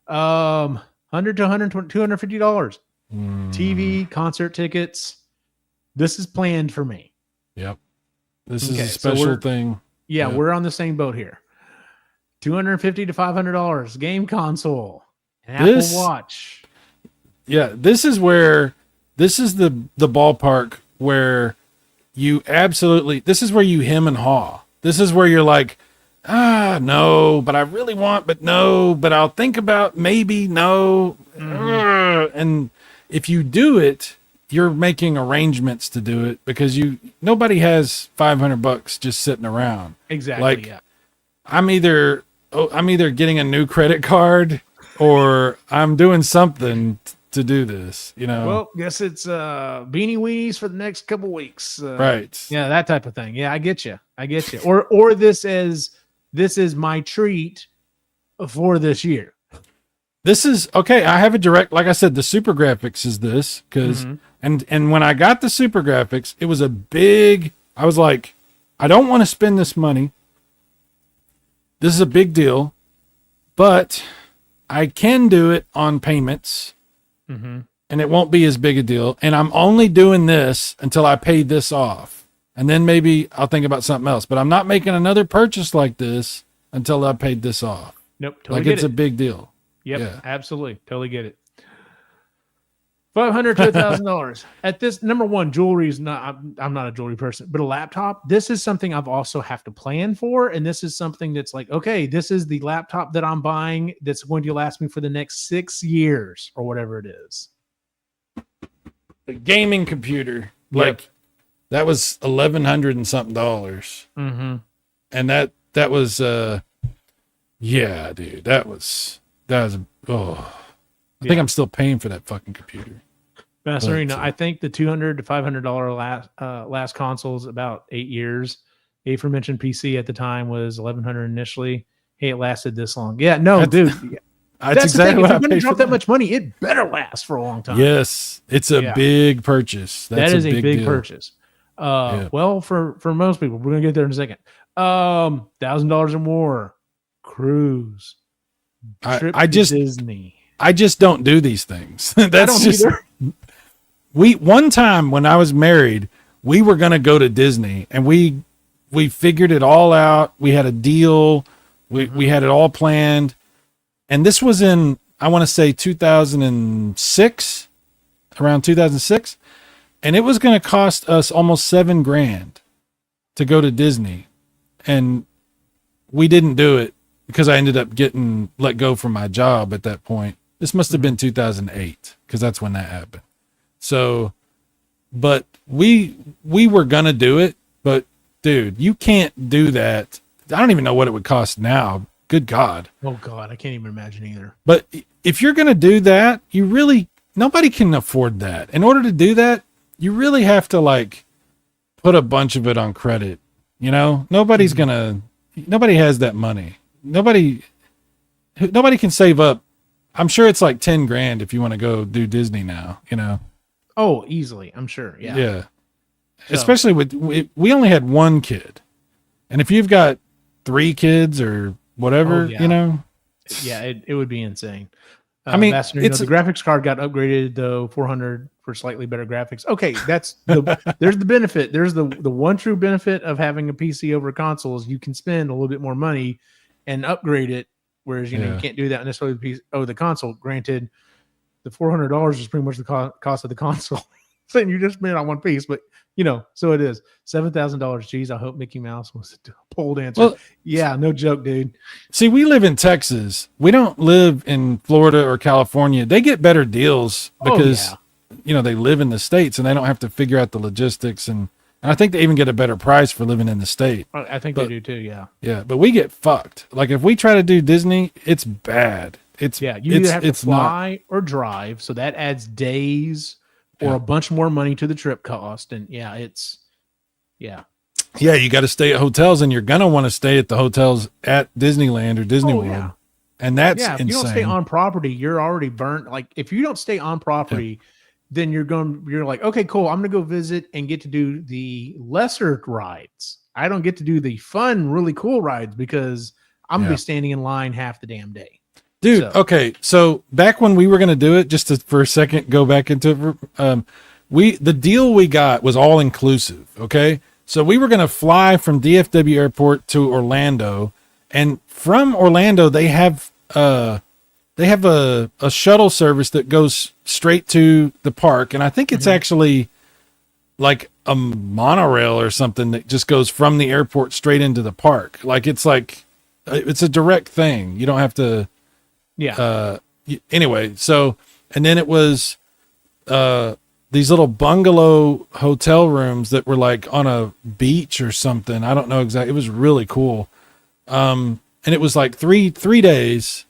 S1: $100 to $120, $250. TV, concert tickets. This is planned for me.
S2: Yep. This is a special thing.
S1: Yeah, we're on the same boat here. $250 to $500 game console, an Apple Watch.
S2: Yeah, this is the ballpark where you absolutely, this is where you hem and haw. This is where you're like, no, but I really want, but no, but I'll think about maybe, no. And if you do it, you're making arrangements to do it because nobody has $500 just sitting around.
S1: Exactly.
S2: Like,
S1: yeah.
S2: I'm either getting a new credit card or I'm doing something to do this, you know?
S1: Well, guess it's beanie weenies for the next couple weeks.
S2: Right.
S1: Yeah, that type of thing. Yeah, I get you. Or this is my treat for this year.
S2: This is okay. I have a direct, like I said, the super graphics is this because, and when I got the super graphics, it was a big, I was like, I don't want to spend this money. This is a big deal, but I can do it on payments and it won't be as big a deal. And I'm only doing this until I pay this off. And then maybe I'll think about something else, but I'm not making another purchase like this until I paid this off.
S1: Nope. Totally
S2: like it's a big deal.
S1: Yep.
S2: Yeah.
S1: Absolutely. Totally get it. $500 to $1,000 at this. Number one, jewelry is not, I'm not a jewelry person, but a laptop. This is something I've also have to plan for. And this is something that's like, okay, this is the laptop that I'm buying that's going to last me for the next 6 years or whatever it is.
S2: The gaming computer, like that was $1,100 and something dollars. And that was, yeah, dude, that was, I think I'm still paying for that fucking computer.
S1: Masterina, I think the $200 to $500 last console is about 8 years. The aforementioned PC at the time was $1,100 initially. Hey, it lasted this long. Yeah, no, dude.
S2: That's exactly what I paid for. If you're going to
S1: drop that much money, it better last for a long time.
S2: Yes, it's a big purchase.
S1: That is a big purchase. Well, for most people, we're going to get there in a second. $1,000 or more, cruise, trip to Disney.
S2: I just don't do these things. That's
S1: I don't
S2: just
S1: either.
S2: One time when I was married, we were going to go to Disney and we figured it all out. We had a deal. We had it all planned. And this was in, I want to say 2006, around 2006. And it was going to cost us almost $7,000 to go to Disney. And we didn't do it because I ended up getting let go from my job at that point. This must have been 2008 because that's when that happened. So, but we were going to do it, but dude, you can't do that. I don't even know what it would cost now. Good God.
S1: Oh God. I can't even imagine either.
S2: But if you're going to do that, nobody can afford that. In order to do that, you really have to like put a bunch of it on credit. You know, nobody has that money. Nobody can save up. I'm sure it's like $10,000 if you want to go do Disney now, you know?
S1: Oh, easily. I'm sure. Yeah.
S2: Yeah. So. Especially we only had one kid. And if you've got 3 kids or whatever, you know,
S1: yeah, it would be insane.
S2: I mean,
S1: the graphics card got upgraded though, 400 for slightly better graphics. Okay. There's the benefit. There's the one true benefit of having a PC over a console is you can spend a little bit more money and upgrade it. Whereas, you know, you can't do that necessarily the console. Granted, the $400 is pretty much the cost of the console. Saying you just spent on one piece, but you know, so it is $7,000. Geez, I hope Mickey Mouse was a pole dancer. Well, yeah, no joke, dude.
S2: See, we live in Texas. We don't live in Florida or California. They get better deals because, you know, they live in the States and they don't have to figure out the logistics. And I think they even get a better price for living in the state.
S1: I think they do too. Yeah.
S2: Yeah. But we get fucked. Like if we try to do Disney, it's bad. You
S1: either have to fly or drive. So that adds days or a bunch more money to the trip cost. And yeah,
S2: you got to stay at hotels and you're going to want to stay at the hotels at Disneyland or Disney World. Yeah. And that's insane.
S1: If you don't stay on property, you're already burnt. Like if you don't stay on property, then you're like, okay, cool. I'm going to go visit and get to do the lesser rides. I don't get to do the fun, really cool rides because I'm going to be standing in line half the damn day.
S2: Dude, okay. So back when we were going to do it, just to, for a second, go back into it. The deal we got was all inclusive. Okay. So we were going to fly from DFW airport to Orlando, and from Orlando, they have a shuttle service that goes straight to the park. And I think it's actually like a monorail or something that just goes from the airport straight into the park. It's a direct thing. You don't have to, anyway. So, and then it was, these little bungalow hotel rooms that were like on a beach or something. I don't know exactly. It was really cool. And it was like three days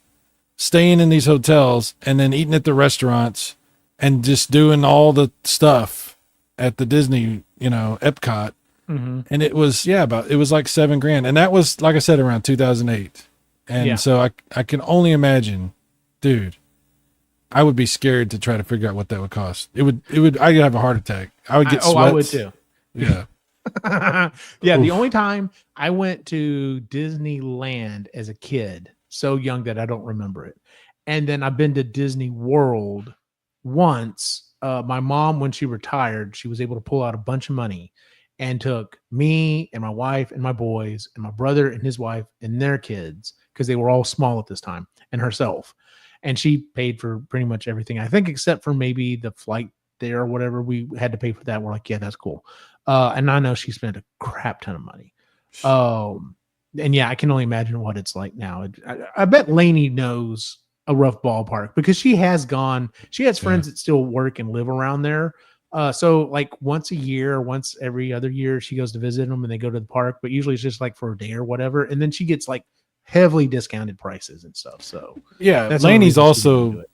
S2: staying in these hotels and then eating at the restaurants and just doing all the stuff at the Disney, Epcot. And it was, it was like $7,000. And that was, like I said, around 2008. And so I can only imagine, dude, I would be scared to try to figure out what that would cost. I'd have a heart attack. I would get sweats.
S1: I would too.
S2: Yeah.
S1: The only time I went to Disneyland as a kid, so young that I don't remember it. And then I've been to Disney World once. My mom, when she retired, she was able to pull out a bunch of money and took me and my wife and my boys and my brother and his wife and their kids, because they were all small at this time, and herself. And she paid for pretty much everything, I think, except for maybe the flight there or whatever. We had to pay for that. We're like, yeah, that's cool. And I know she spent a crap ton of money. And I can only imagine what it's like now. I bet Lainey knows a rough ballpark, because she has friends that still work and live around there. So like once a year, once every other year, she goes to visit them and they go to the park, but usually it's just like for a day or whatever. And then she gets like heavily discounted prices and stuff. So
S2: that's Lainey's also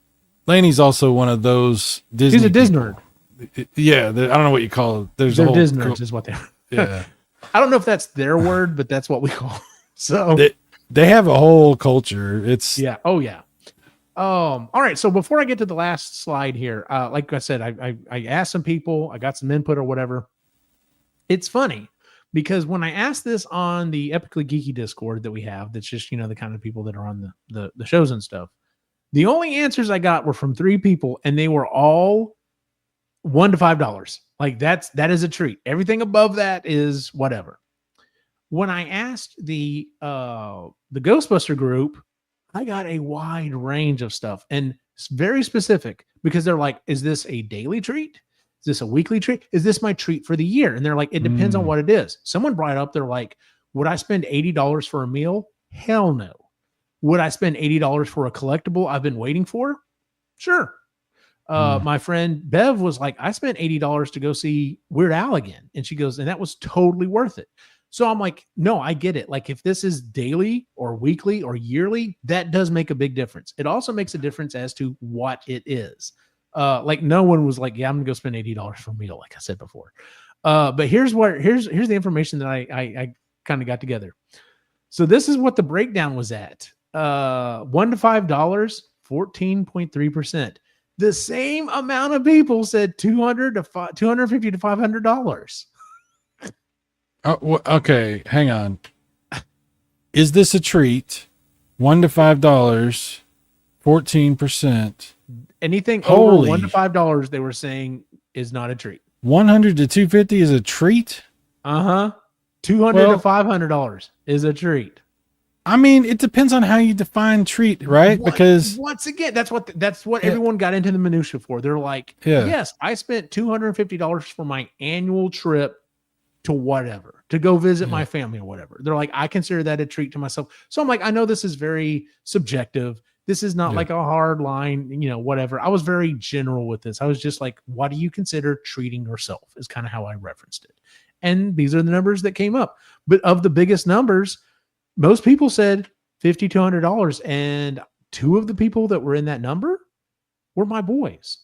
S2: one of those Disney.
S1: She's a Disney nerd.
S2: Yeah, I don't know what you call it. They're
S1: Disney nerds is what they are.
S2: Yeah.
S1: I don't know if that's their word, but that's what we call them. So
S2: they have a whole culture. It's
S1: Oh yeah. All right. So before I get to the last slide here, like I said, I asked some people, I got some input or whatever. It's funny because when I asked this on the Epically Geeky Discord that we have, that's just, the kind of people that are on the shows and stuff. The only answers I got were from 3 people, and they were all $1 to $5. Like that is a treat. Everything above that is whatever. When I asked the Ghostbuster group, I got a wide range of stuff, and it's very specific, because they're like, is this a daily treat? Is this a weekly treat? Is this my treat for the year? And they're like, it depends on what it is. Someone brought up, they're like, would I spend $80 for a meal? Hell no. Would I spend $80 for a collectible I've been waiting for? Sure. My friend Bev was like, I spent $80 to go see Weird Al again. And she goes, and that was totally worth it. So I'm like, no, I get it. Like if this is daily or weekly or yearly, that does make a big difference. It also makes a difference as to what it is. Like no one was like, yeah, I'm gonna go spend $80 for a meal, like I said before. But here's the information that I kind of got together. So this is what the breakdown was at. $1 to $5, 14.3%. The same amount of people said $250 to $500.
S2: Oh, okay, hang on. Is this a treat? $1 to $5, 14%.
S1: Anything over $1 to $5, they were saying, is not a treat.
S2: 100 to 250 is a treat?
S1: $200 to $500 is a treat.
S2: I mean, it depends on how you define treat, right? Because
S1: once again, that's what everyone got into the minutia for. They're like, yes, I spent $250 for my annual trip to whatever, to go visit my family or whatever. They're like, I consider that a treat to myself. So I'm like, I know this is very subjective. This is not like a hard line, whatever. I was very general with this. I was just like, what do you consider treating yourself is kind of how I referenced it. And these are the numbers that came up. But of the biggest numbers, most people said $50 to $100. And 2 of the people that were in that number were my boys.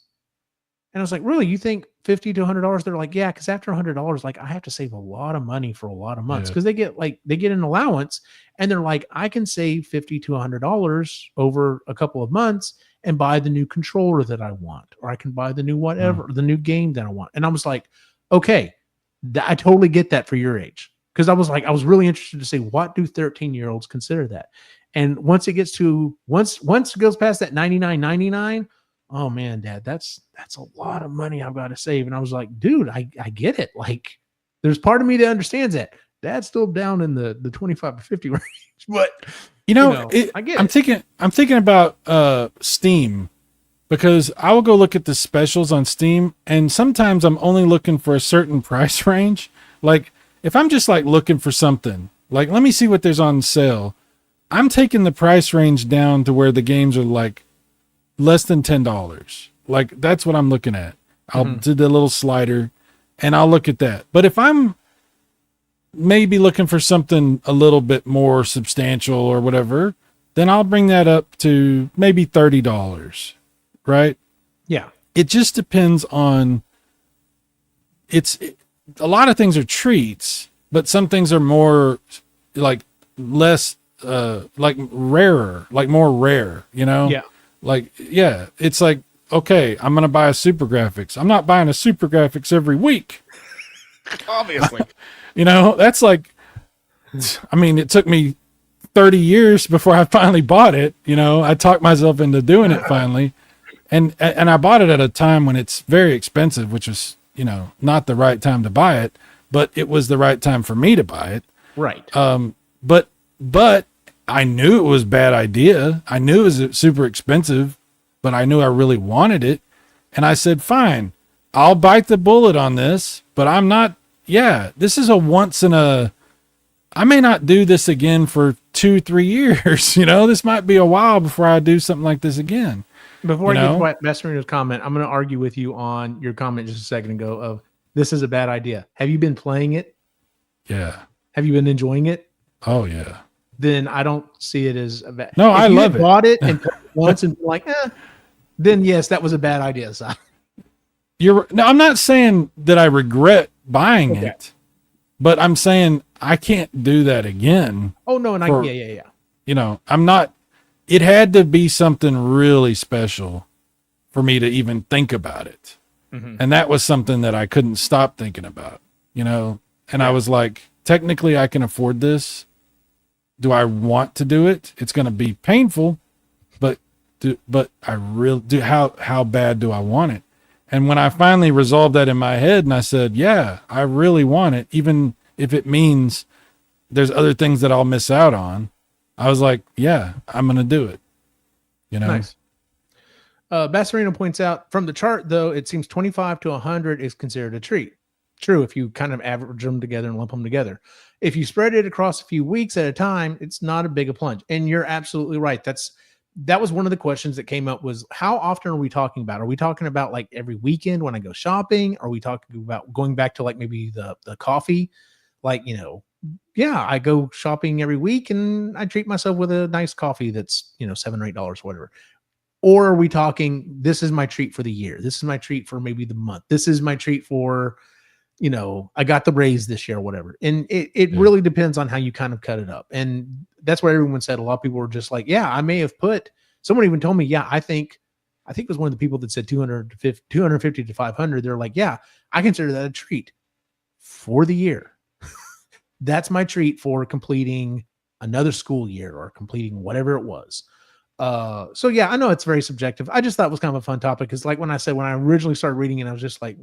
S1: And I was like, really? You think $50 to $100? They're like, yeah, because after $100, like I have to save a lot of money for a lot of months, because they get an allowance, and they're like, I can save $50 to $100 over a couple of months and buy the new controller that I want, or I can buy the new whatever, the new game that I want. And I was like, okay, I totally get that for your age, because I was really interested to say, what do 13-year-olds consider that? And once it goes past that $99.99. Oh man, Dad, that's a lot of money I've got to save. And I was like, dude, I get it. Like, there's part of me that understands that. Dad's still down in the 25 to 50 range, but I get it. I'm thinking about Steam,
S2: because I will go look at the specials on Steam, and sometimes I'm only looking for a certain price range. Like if I'm just like looking for something, like let me see what there's on sale, I'm taking the price range down to where the games are like less than $10. Like that's what I'm looking at. I'll do the little slider and I'll look at that. But if I'm maybe looking for something a little bit more substantial or whatever, then I'll bring that up to maybe $30. Right?
S1: Yeah.
S2: it just depends on, a lot of things are treats, but some things are more like less, like rarer, like more rare, you know?
S1: Yeah.
S2: Like, yeah, it's like, okay, I'm going to buy a Super Graphics. I'm not buying a Super Graphics every week.
S1: Obviously.
S2: You know, that's like, I mean, it took me 30 years before I finally bought it. You know, I talked myself into doing it finally. And I bought it at a time when it's very expensive, which was, you know, not the right time to buy it, but it was the right time for me to buy it.
S1: Right.
S2: But I knew it was a bad idea. I knew it was super expensive, but I knew I really wanted it. And I said, fine, I'll bite the bullet on this, but I'm not, this is a once in a, I may not do this again for 2-3 years. You know, this might be a while before I do something like this again.
S1: Before I get to Mascherino's comment, I'm going to argue with you on your comment just a second ago of this is a bad idea. Have you been playing it?
S2: Yeah.
S1: Have you been enjoying it?
S2: Oh yeah.
S1: Then I don't see it as a bad.
S2: No, I love it.
S1: Bought it and played it once and been like, then yes, that was a bad idea. So.
S2: No, I'm not saying that I regret buying it, but I'm saying I can't do that again.
S1: Oh no, and yeah.
S2: You know, I'm not. It had to be something really special for me to even think about it. Mm-hmm. And that was something that I couldn't stop thinking about, you know? And I was like, technically I can afford this. Do I want to do it? It's going to be painful, but I really do. How bad do I want it? And when I finally resolved that in my head and I said, yeah, I really want it, even if it means there's other things that I'll miss out on, I was like, yeah, I'm going to do it. You know?
S1: Nice. Basserino points out from the chart, though, it seems 25 to 100 is considered a treat. True, if you kind of average them together and lump them together. If you spread it across a few weeks at a time, it's not a big a plunge. And you're absolutely right. That was one of the questions that came up was how often are we talking about? Are we talking about like every weekend when I go shopping? Are we talking about going back to like maybe the coffee? Like, you know, yeah, I go shopping every week and I treat myself with a nice coffee that's, you know, $7 or $8, whatever. Or are we talking, this is my treat for the year. This is my treat for maybe the month. This is my treat for, you know, I got the raise this year or whatever. And it really depends on how you kind of cut it up. And that's what everyone said. A lot of people were just like, yeah, I may have someone even told me, yeah, I think it was one of the people that said 250 to 500. They're like, yeah, I consider that a treat for the year. That's my treat for completing another school year or completing whatever it was. So yeah, I know it's very subjective. I just thought it was kind of a fun topic because like when I originally started reading it, I was just like,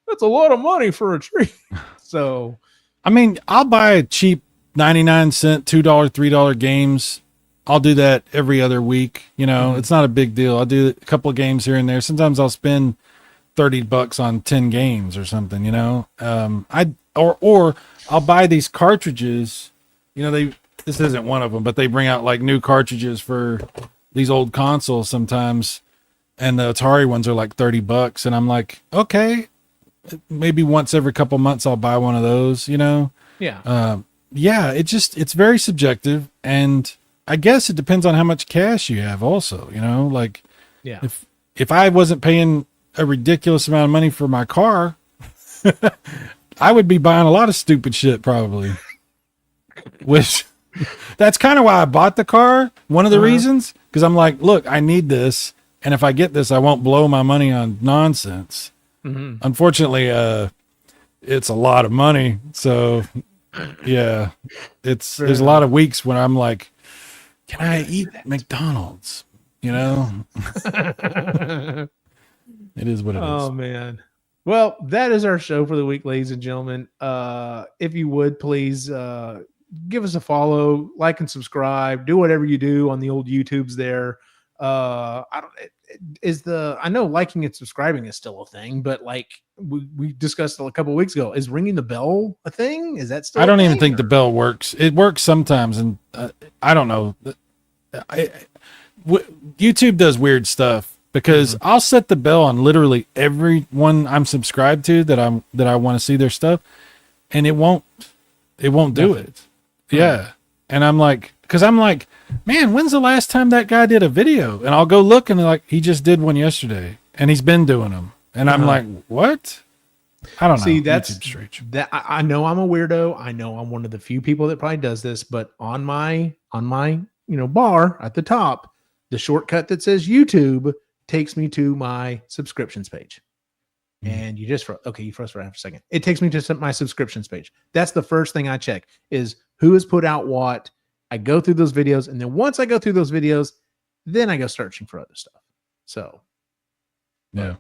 S1: that's a lot of money for a treat. So,
S2: I mean, I'll buy a cheap 99-cent, $2, $3 games. I'll do that every other week. You know, It's not a big deal. I'll do a couple of games here and there. Sometimes I'll spend $30 on 10 games or something, you know? Or I'll buy these cartridges, you know, this isn't one of them, but they bring out like new cartridges for these old consoles sometimes. And the Atari ones are like $30. And I'm like, okay, maybe once every couple months I'll buy one of those, you know?
S1: Yeah.
S2: It's very subjective. And I guess it depends on how much cash you have also, you know, like if I wasn't paying a ridiculous amount of money for my car, I would be buying a lot of stupid shit probably, which that's kind of why I bought the car. One of the reasons, because I'm like, look, I need this. And if I get this, I won't blow my money on nonsense. Mm-hmm. Unfortunately, it's a lot of money. So yeah, there's a lot of weeks when I'm like, can I eat McDonald's? You know, it is what it is.
S1: Oh man. Well, that is our show for the week, ladies and gentlemen. If you would please give us a follow, like and subscribe, do whatever you do on the old YouTubes there. I know liking and subscribing is still a thing, but like we discussed a couple of weeks ago, is ringing the bell a thing? Is that still?
S2: I don't even think the bell works. It works sometimes, and I don't know. YouTube does weird stuff because I'll set the bell on literally everyone I'm subscribed to that I want to see their stuff, and it won't do it. Yeah, and I'm like, man, when's the last time that guy did a video? And I'll go look, and like he just did one yesterday, and he's been doing them, and I'm like, what? I don't know.
S1: See, that's
S2: YouTube's strange.
S1: that I know I'm a weirdo. I know I'm one of the few people that probably does this, but on my bar at the top, the shortcut that says YouTube takes me to my subscriptions page. And you froze for half a second. It takes me to my subscriptions page. That's the first thing I check is who has put out what. I go through those videos, and then once I go through those videos, then I go searching for other stuff. So,
S2: yeah,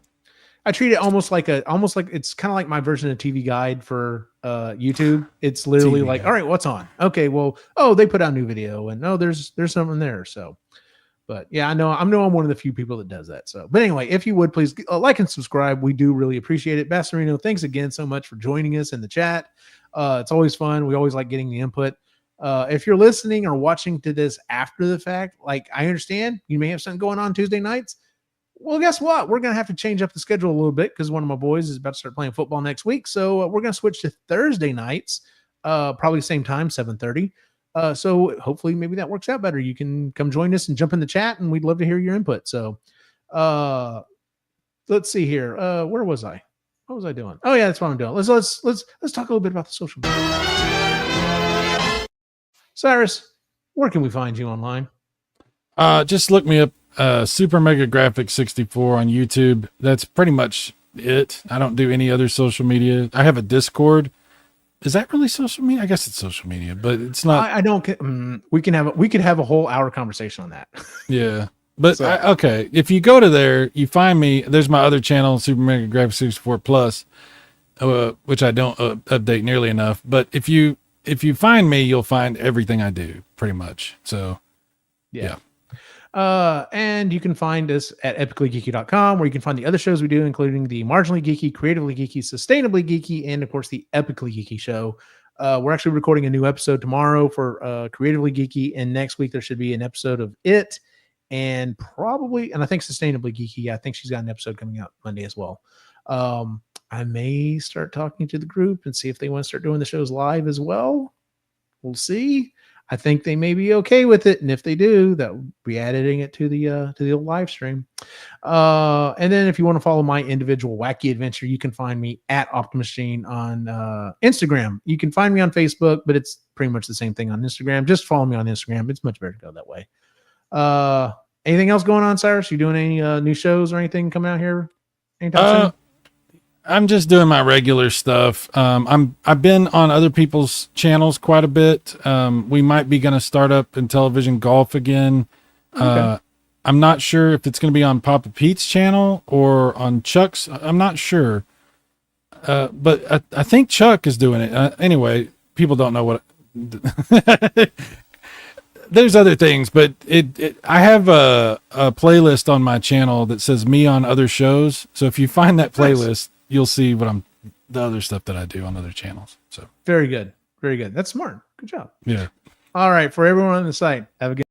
S1: I treat it almost like it's kind of like my version of TV Guide for YouTube. It's literally
S2: TV
S1: like,
S2: Guide.
S1: all right, what's on? Okay, well, they put out a new video, and there's something there. So. But yeah, I know I'm one of the few people that does that. So, but anyway, if you would please like and subscribe, we do really appreciate it. Bastarino, thanks again so much for joining us in the chat. It's always fun. We always like getting the input. If you're listening or watching to this after the fact, like I understand you may have something going on Tuesday nights. Well, guess what? We're going to have to change up the schedule a little bit because one of my boys is about to start playing football next week. So we're going to switch to Thursday nights, probably same time, 7:30. So hopefully maybe that works out better. You can come join us and jump in the chat, and we'd love to hear your input. So let's see here. Where was I? What was I doing? Oh yeah, that's what I'm doing. Let's talk a little bit about the social media. Cyrus, where can we find you online?
S2: Just look me up, Super Mega Graphics 64 on YouTube. That's pretty much it. I don't do any other social media. I have a Discord. Is that really social media? I guess it's social media, but it's not.
S1: I don't. We could have a whole hour conversation on that.
S2: Yeah, but
S1: So-
S2: okay. If you go to there, you find me. There's my other channel, Super Mega Graphics 64 Plus, which I don't update nearly enough. But if you find me, you'll find everything I do, pretty much. So, yeah.
S1: And you can find us at epicallygeeky.com, where you can find the other shows we do, including the Marginally Geeky, Creatively Geeky, Sustainably Geeky, and of course the Epically Geeky show. We're actually recording a new episode tomorrow for Creatively Geeky, and next week there should be an episode of it, and I think Sustainably Geeky. I think she's got an episode coming out Monday as well. I may start talking to the group and see if they want to start doing the shows live as well. We'll see. I think they may be okay with it, and if they do, that will be adding it to the live stream. And then if you want to follow my individual wacky adventure, you can find me at Optimus Gene on Instagram. You can find me on Facebook, but it's pretty much the same thing on Instagram. Just follow me on Instagram. It's much better to go that way. Anything else going on, Cyrus? You doing any new shows or anything coming out here anytime soon?
S2: I'm just doing my regular stuff. I've been on other people's channels quite a bit. We might be going to start up in television golf again.
S1: Okay.
S2: I'm not sure if it's going to be on Papa Pete's channel or on Chuck's. I'm not sure. But I think Chuck is doing it. Anyway, people don't know what. There's other things, but I have a playlist on my channel that says me on other shows. So if you find that playlist, you'll see the other stuff that I do on other channels. So
S1: Very good. Very good. That's smart. Good job.
S2: yeah.
S1: All right. For everyone on the site, have a good